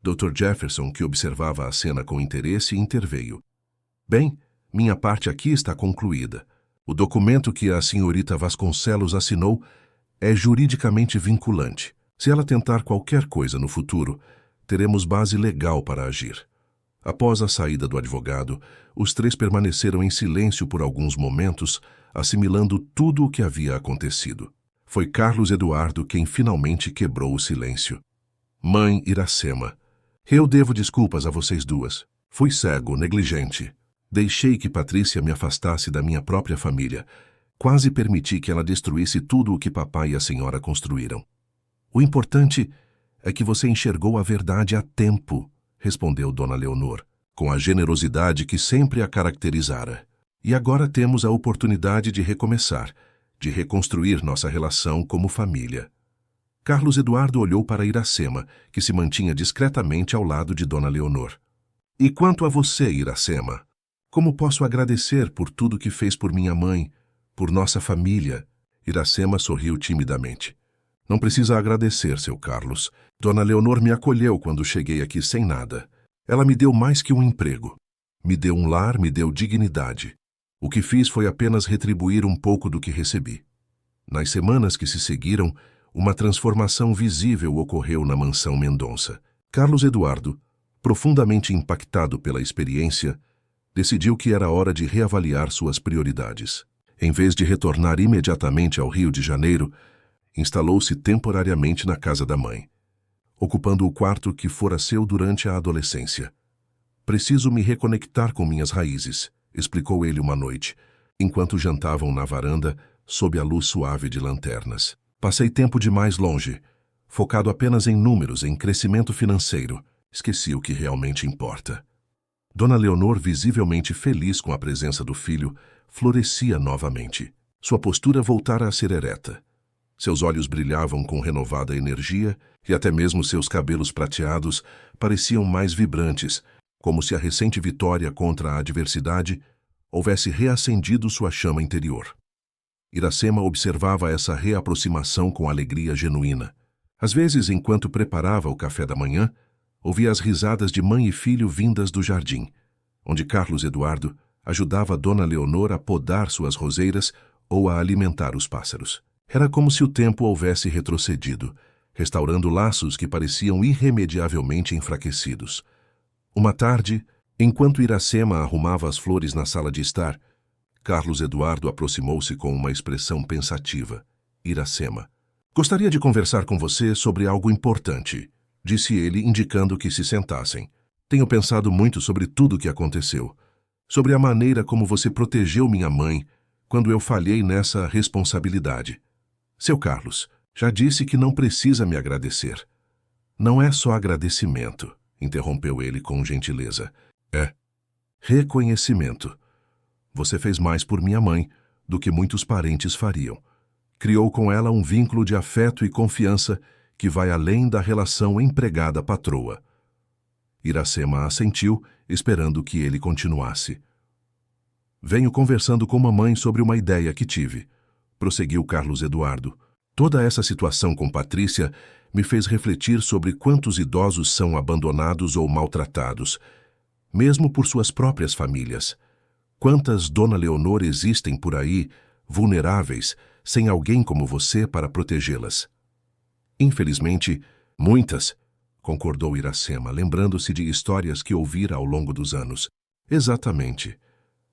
Dr. Jefferson, que observava a cena com interesse, interveio. Bem, minha parte aqui está concluída. O documento que a senhorita Vasconcelos assinou é juridicamente vinculante. Se ela tentar qualquer coisa no futuro, teremos base legal para agir. Após a saída do advogado, os três permaneceram em silêncio por alguns momentos, assimilando tudo o que havia acontecido. Foi Carlos Eduardo quem finalmente quebrou o silêncio. Mãe Iracema, eu devo desculpas a vocês duas. Fui cego, negligente. Deixei que Patrícia me afastasse da minha própria família. Quase permiti que ela destruísse tudo o que papai e a senhora construíram. O importante é que você enxergou a verdade a tempo, respondeu Dona Leonor, com a generosidade que sempre a caracterizara. E agora temos a oportunidade de recomeçar, de reconstruir nossa relação como família. Carlos Eduardo olhou para Iracema, que se mantinha discretamente ao lado de Dona Leonor. E quanto a você, Iracema? Como posso agradecer por tudo que fez por minha mãe, por nossa família? Iracema sorriu timidamente. Não precisa agradecer, seu Carlos. Dona Leonor me acolheu quando cheguei aqui sem nada. Ela me deu mais que um emprego. Me deu um lar, me deu dignidade. O que fiz foi apenas retribuir um pouco do que recebi. Nas semanas que se seguiram, uma transformação visível ocorreu na mansão Mendonça. Carlos Eduardo, profundamente impactado pela experiência, decidiu que era hora de reavaliar suas prioridades. Em vez de retornar imediatamente ao Rio de Janeiro, instalou-se temporariamente na casa da mãe, ocupando o quarto que fora seu durante a adolescência. Preciso me reconectar com minhas raízes, explicou ele uma noite, enquanto jantavam na varanda, sob a luz suave de lanternas. Passei tempo demais longe, focado apenas em números, em crescimento financeiro. Esqueci o que realmente importa. Dona Leonor, visivelmente feliz com a presença do filho, florescia novamente. Sua postura voltara a ser ereta. Seus olhos brilhavam com renovada energia e até mesmo seus cabelos prateados pareciam mais vibrantes, como se a recente vitória contra a adversidade houvesse reacendido sua chama interior. Iracema observava essa reaproximação com alegria genuína. Às vezes, enquanto preparava o café da manhã, ouvia as risadas de mãe e filho vindas do jardim, onde Carlos Eduardo ajudava Dona Leonor a podar suas roseiras ou a alimentar os pássaros. Era como se o tempo houvesse retrocedido, restaurando laços que pareciam irremediavelmente enfraquecidos. Uma tarde, enquanto Iracema arrumava as flores na sala de estar, Carlos Eduardo aproximou-se com uma expressão pensativa. Iracema: "Gostaria de conversar com você sobre algo importante", disse ele, indicando que se sentassem. "Tenho pensado muito sobre tudo o que aconteceu, sobre a maneira como você protegeu minha mãe quando eu falhei nessa responsabilidade. Seu Carlos, já disse que não precisa me agradecer." "Não é só agradecimento", interrompeu ele com gentileza. "É reconhecimento. Você fez mais por minha mãe do que muitos parentes fariam. Criou com ela um vínculo de afeto e confiança que vai além da relação empregada-patroa." Iracema assentiu, esperando que ele continuasse. "Venho conversando com mamãe sobre uma ideia que tive", prosseguiu Carlos Eduardo. "Toda essa situação com Patrícia me fez refletir sobre quantos idosos são abandonados ou maltratados, mesmo por suas próprias famílias. Quantas Dona Leonor existem por aí, vulneráveis, sem alguém como você para protegê-las?" "Infelizmente, muitas", concordou Iracema, lembrando-se de histórias que ouvira ao longo dos anos. "Exatamente.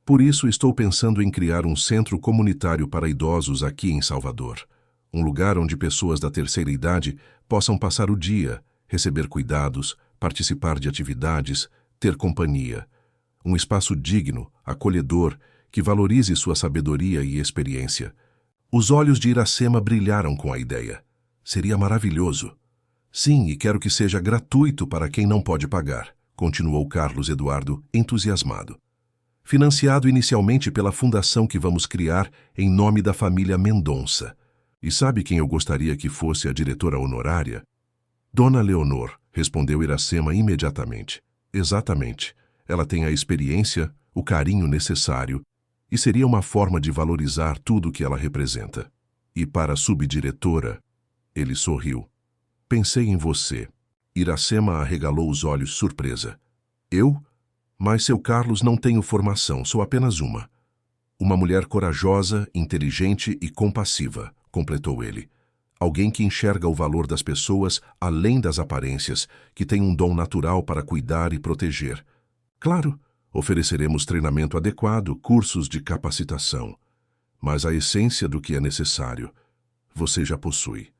Por isso estou pensando em criar um centro comunitário para idosos aqui em Salvador. Um lugar onde pessoas da terceira idade possam passar o dia, receber cuidados, participar de atividades, ter companhia. Um espaço digno, acolhedor, que valorize sua sabedoria e experiência." Os olhos de Iracema brilharam com a ideia. "Seria maravilhoso." "Sim, e quero que seja gratuito para quem não pode pagar", continuou Carlos Eduardo, entusiasmado. "Financiado inicialmente pela fundação que vamos criar em nome da família Mendonça. E sabe quem eu gostaria que fosse a diretora honorária?" "Dona Leonor", respondeu Iracema imediatamente. "Exatamente. Ela tem a experiência, o carinho necessário, e seria uma forma de valorizar tudo o que ela representa. E para a subdiretora..." Ele sorriu. "Pensei em você." Iracema arregalou os olhos surpresa. "Eu? Mas seu Carlos, não tenho formação, sou apenas uma." "Uma mulher corajosa, inteligente e compassiva", completou ele. "Alguém que enxerga o valor das pessoas além das aparências, que tem um dom natural para cuidar e proteger. Claro, ofereceremos treinamento adequado, cursos de capacitação. Mas a essência do que é necessário, você já possui."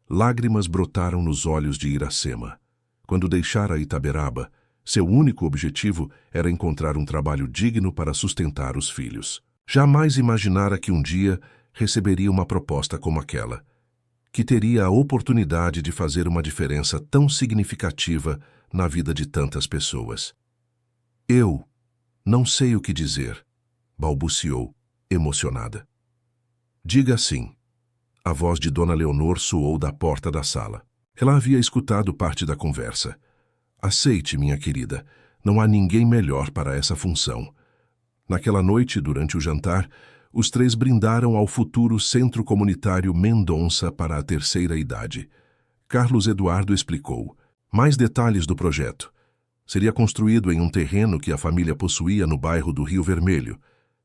Lágrimas brotaram nos olhos de Iracema. Quando deixara Itaberaba, seu único objetivo era encontrar um trabalho digno para sustentar os filhos. Jamais imaginara que um dia receberia uma proposta como aquela, que teria a oportunidade de fazer uma diferença tão significativa na vida de tantas pessoas. "Eu não sei o que dizer", balbuciou, emocionada. "Diga sim." A voz de Dona Leonor soou da porta da sala. Ela havia escutado parte da conversa. "Aceite, minha querida. Não há ninguém melhor para essa função." Naquela noite, durante o jantar, os três brindaram ao futuro Centro Comunitário Mendonça para a terceira idade. Carlos Eduardo explicou mais detalhes do projeto. Seria construído em um terreno que a família possuía no bairro do Rio Vermelho.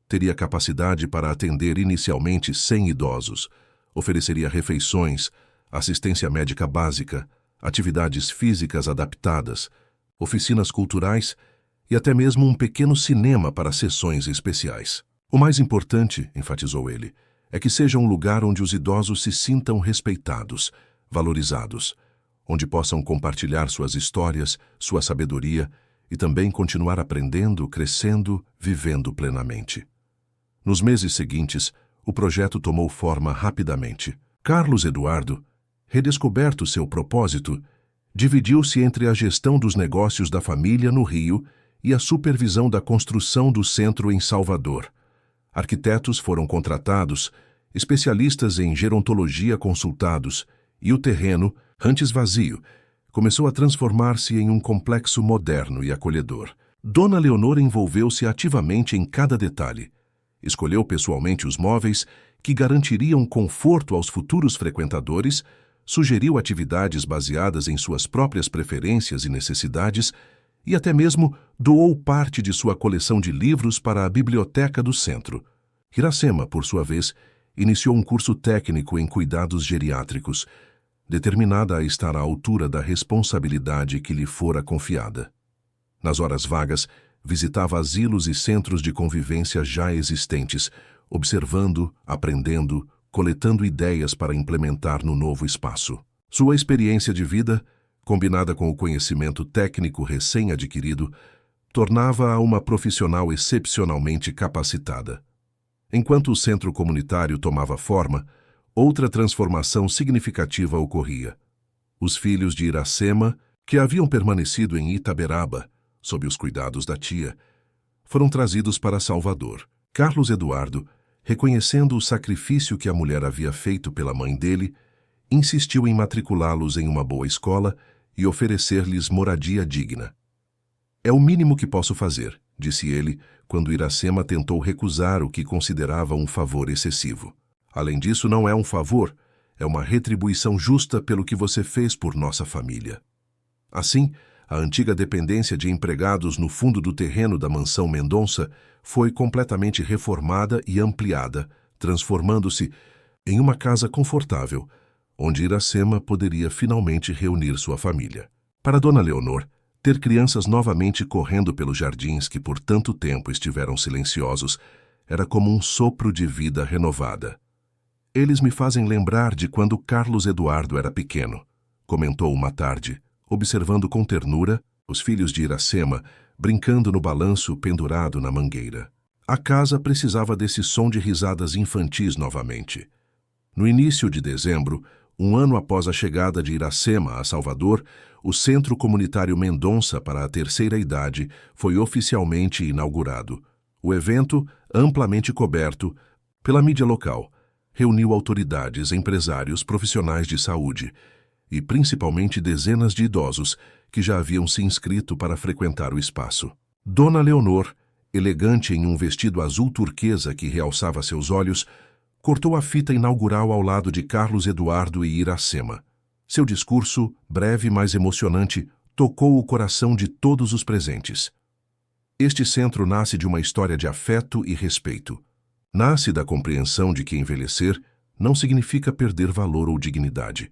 Teria capacidade para atender inicialmente 100 idosos. Ofereceria refeições, assistência médica básica, atividades físicas adaptadas, oficinas culturais e até mesmo um pequeno cinema para sessões especiais. "O mais importante", enfatizou ele, "é que seja um lugar onde os idosos se sintam respeitados, valorizados, onde possam compartilhar suas histórias, sua sabedoria e também continuar aprendendo, crescendo, vivendo plenamente." Nos meses seguintes, o projeto tomou forma rapidamente. Carlos Eduardo, redescoberto seu propósito, dividiu-se entre a gestão dos negócios da família no Rio e a supervisão da construção do centro em Salvador. Arquitetos foram contratados, especialistas em gerontologia consultados, e o terreno, antes vazio, começou a transformar-se em um complexo moderno e acolhedor. Dona Leonor envolveu-se ativamente em cada detalhe. Escolheu pessoalmente os móveis que garantiriam conforto aos futuros frequentadores, sugeriu atividades baseadas em suas próprias preferências e necessidades e até mesmo doou parte de sua coleção de livros para a biblioteca do centro. Iracema, por sua vez, iniciou um curso técnico em cuidados geriátricos, determinada a estar à altura da responsabilidade que lhe fora confiada. Nas horas vagas, visitava asilos e centros de convivência já existentes, observando, aprendendo, coletando ideias para implementar no novo espaço. Sua experiência de vida, combinada com o conhecimento técnico recém-adquirido, tornava-a uma profissional excepcionalmente capacitada. Enquanto o centro comunitário tomava forma, outra transformação significativa ocorria. Os filhos de Iracema, que haviam permanecido em Itaberaba, sob os cuidados da tia, foram trazidos para Salvador. Carlos Eduardo, reconhecendo o sacrifício que a mulher havia feito pela mãe dele, insistiu em matriculá-los em uma boa escola e oferecer-lhes moradia digna. É o mínimo que posso fazer, disse ele, quando Iracema tentou recusar o que considerava um favor excessivo. Além disso, não é um favor, é uma retribuição justa pelo que você fez por nossa família. Assim, a antiga dependência de empregados no fundo do terreno da mansão Mendonça foi completamente reformada e ampliada, transformando-se em uma casa confortável, onde Iracema poderia finalmente reunir sua família. Para Dona Leonor, ter crianças novamente correndo pelos jardins que por tanto tempo estiveram silenciosos era como um sopro de vida renovada. Eles me fazem lembrar de quando Carlos Eduardo era pequeno, comentou uma tarde, observando com ternura os filhos de Iracema brincando no balanço pendurado na mangueira. A casa precisava desse som de risadas infantis novamente. No início de dezembro, um ano após a chegada de Iracema a Salvador, o Centro Comunitário Mendonça para a Terceira Idade foi oficialmente inaugurado. O evento, amplamente coberto pela mídia local, reuniu autoridades, empresários, profissionais de saúde e principalmente dezenas de idosos que já haviam se inscrito para frequentar o espaço. Dona Leonor, elegante em um vestido azul turquesa que realçava seus olhos, cortou a fita inaugural ao lado de Carlos Eduardo e Iracema. Seu discurso, breve mas emocionante, tocou o coração de todos os presentes. Este centro nasce de uma história de afeto e respeito. Nasce da compreensão de que envelhecer não significa perder valor ou dignidade.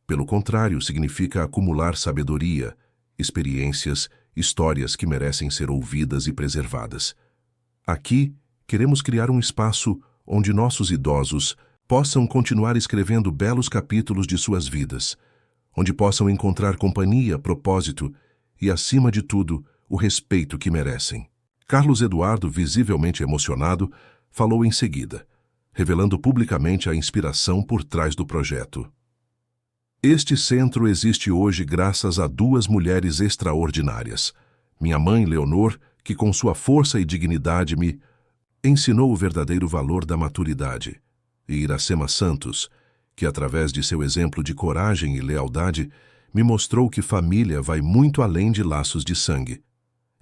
Pelo contrário, significa acumular sabedoria, experiências, histórias que merecem ser ouvidas e preservadas. Aqui, queremos criar um espaço onde nossos idosos possam continuar escrevendo belos capítulos de suas vidas, onde possam encontrar companhia, propósito e, acima de tudo, o respeito que merecem. Carlos Eduardo, visivelmente emocionado, falou em seguida, revelando publicamente a inspiração por trás do projeto. Este centro existe hoje graças a duas mulheres extraordinárias. Minha mãe, Leonor, que com sua força e dignidade me ensinou o verdadeiro valor da maturidade, e Iracema Santos, que através de seu exemplo de coragem e lealdade, me mostrou que família vai muito além de laços de sangue.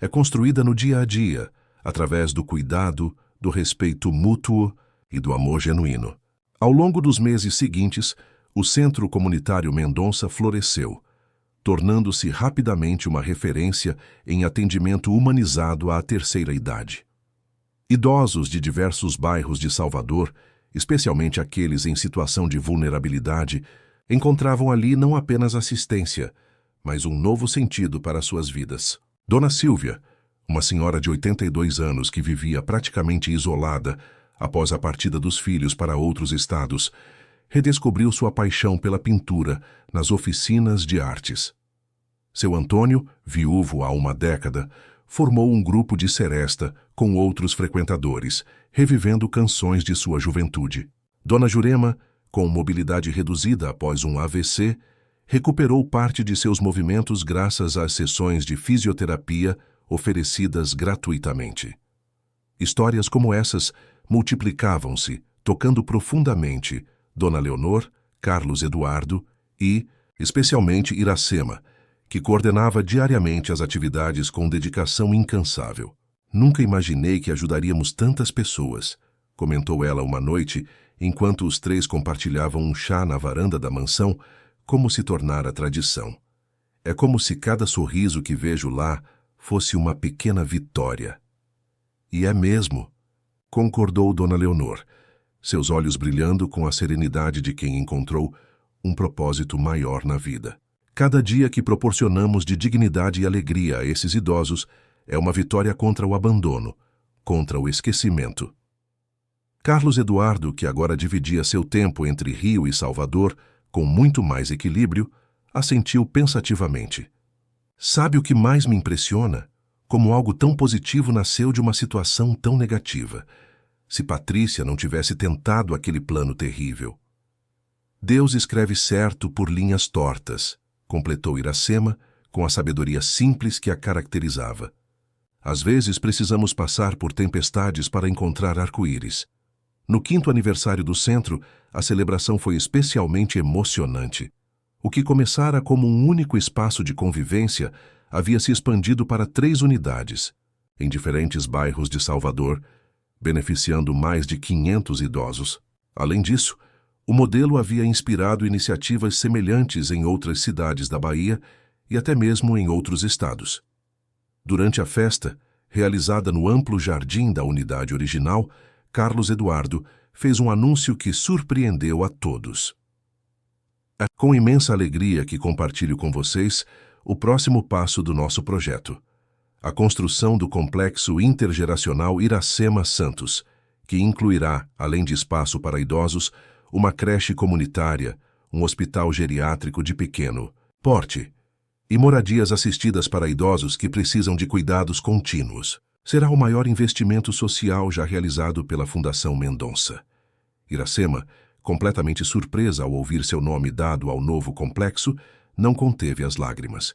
É construída no dia a dia, através do cuidado, do respeito mútuo e do amor genuíno. Ao longo dos meses seguintes, o Centro Comunitário Mendonça floresceu, tornando-se rapidamente uma referência em atendimento humanizado à terceira idade. Idosos de diversos bairros de Salvador, especialmente aqueles em situação de vulnerabilidade, encontravam ali não apenas assistência, mas um novo sentido para suas vidas. Dona Silvia, uma senhora de 82 anos que vivia praticamente isolada após a partida dos filhos para outros estados, redescobriu sua paixão pela pintura nas oficinas de artes. Seu Antônio, viúvo há uma década, formou um grupo de seresta com outros frequentadores, revivendo canções de sua juventude. Dona Jurema, com mobilidade reduzida após um AVC, recuperou parte de seus movimentos graças às sessões de fisioterapia oferecidas gratuitamente. Histórias como essas multiplicavam-se, tocando profundamente Dona Leonor, Carlos Eduardo e, especialmente, Iracema, que coordenava diariamente as atividades com dedicação incansável. Nunca imaginei que ajudaríamos tantas pessoas, comentou ela uma noite, enquanto os três compartilhavam um chá na varanda da mansão, como se tornara tradição. É como se cada sorriso que vejo lá fosse uma pequena vitória. E é mesmo, concordou Dona Leonor, seus olhos brilhando com a serenidade de quem encontrou um propósito maior na vida. Cada dia que proporcionamos de dignidade e alegria a esses idosos é uma vitória contra o abandono, contra o esquecimento. Carlos Eduardo, que agora dividia seu tempo entre Rio e Salvador, com muito mais equilíbrio, assentiu pensativamente. Sabe o que mais me impressiona? Como algo tão positivo nasceu de uma situação tão negativa. Se Patrícia não tivesse tentado aquele plano terrível. Deus escreve certo por linhas tortas, completou Iracema, com a sabedoria simples que a caracterizava. Às vezes precisamos passar por tempestades para encontrar arco-íris. No 5º aniversário do centro, a celebração foi especialmente emocionante. O que começara como um único espaço de convivência havia se expandido para 3 unidades, em diferentes bairros de Salvador, beneficiando mais de 500 idosos. Além disso, o modelo havia inspirado iniciativas semelhantes em outras cidades da Bahia e até mesmo em outros estados. Durante a festa, realizada no amplo jardim da unidade original, Carlos Eduardo fez um anúncio que surpreendeu a todos. É com imensa alegria que compartilho com vocês o próximo passo do nosso projeto, a construção do Complexo Intergeracional Iracema Santos, que incluirá, além de espaço para idosos, uma creche comunitária, um hospital geriátrico de pequeno porte e moradias assistidas para idosos que precisam de cuidados contínuos. Será o maior investimento social já realizado pela Fundação Mendonça. Iracema, completamente surpresa ao ouvir seu nome dado ao novo complexo, não conteve as lágrimas.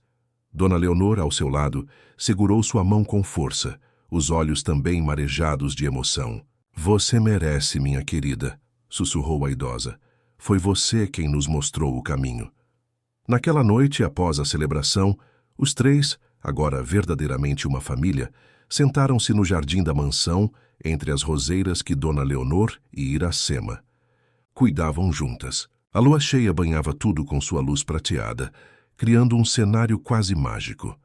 Dona Leonor, ao seu lado, segurou sua mão com força, os olhos também marejados de emoção. Você merece, minha querida, sussurrou a idosa. Foi você quem nos mostrou o caminho. Naquela noite, após a celebração, os três, agora verdadeiramente uma família, sentaram-se no jardim da mansão, entre as roseiras que Dona Leonor e Iracema cuidavam juntas. A lua cheia banhava tudo com sua luz prateada, criando um cenário quase mágico.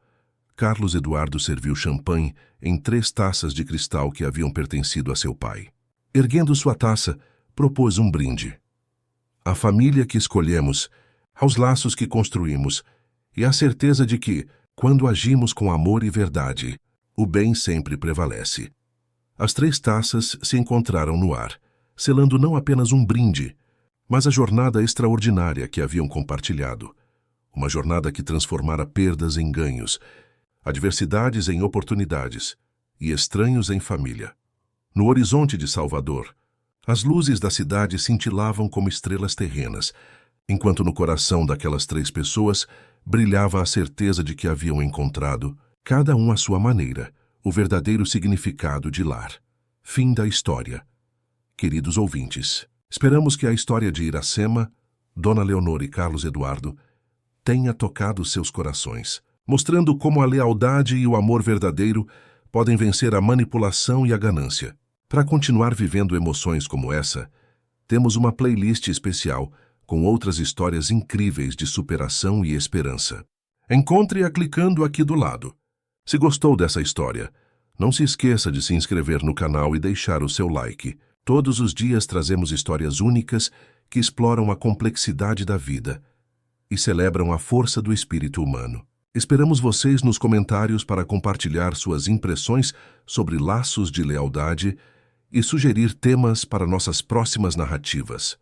Carlos Eduardo serviu champanhe em 3 taças de cristal que haviam pertencido a seu pai. Erguendo sua taça, propôs um brinde. À família que escolhemos, aos laços que construímos, e à certeza de que, quando agimos com amor e verdade, o bem sempre prevalece. As 3 taças se encontraram no ar, selando não apenas um brinde, mas a jornada extraordinária que haviam compartilhado. Uma jornada que transformara perdas em ganhos, adversidades em oportunidades e estranhos em família. No horizonte de Salvador, as luzes da cidade cintilavam como estrelas terrenas, enquanto no coração daquelas 3 pessoas brilhava a certeza de que haviam encontrado, cada um à sua maneira, o verdadeiro significado de lar. Fim da história. Queridos ouvintes, esperamos que a história de Iracema, Dona Leonor e Carlos Eduardo tenha tocado seus corações, mostrando como a lealdade e o amor verdadeiro podem vencer a manipulação e a ganância. Para continuar vivendo emoções como essa, temos uma playlist especial com outras histórias incríveis de superação e esperança. Encontre-a clicando aqui do lado. Se gostou dessa história, não se esqueça de se inscrever no canal e deixar o seu like. Todos os dias trazemos histórias únicas que exploram a complexidade da vida e celebram a força do espírito humano. Esperamos vocês nos comentários para compartilhar suas impressões sobre laços de lealdade e sugerir temas para nossas próximas narrativas.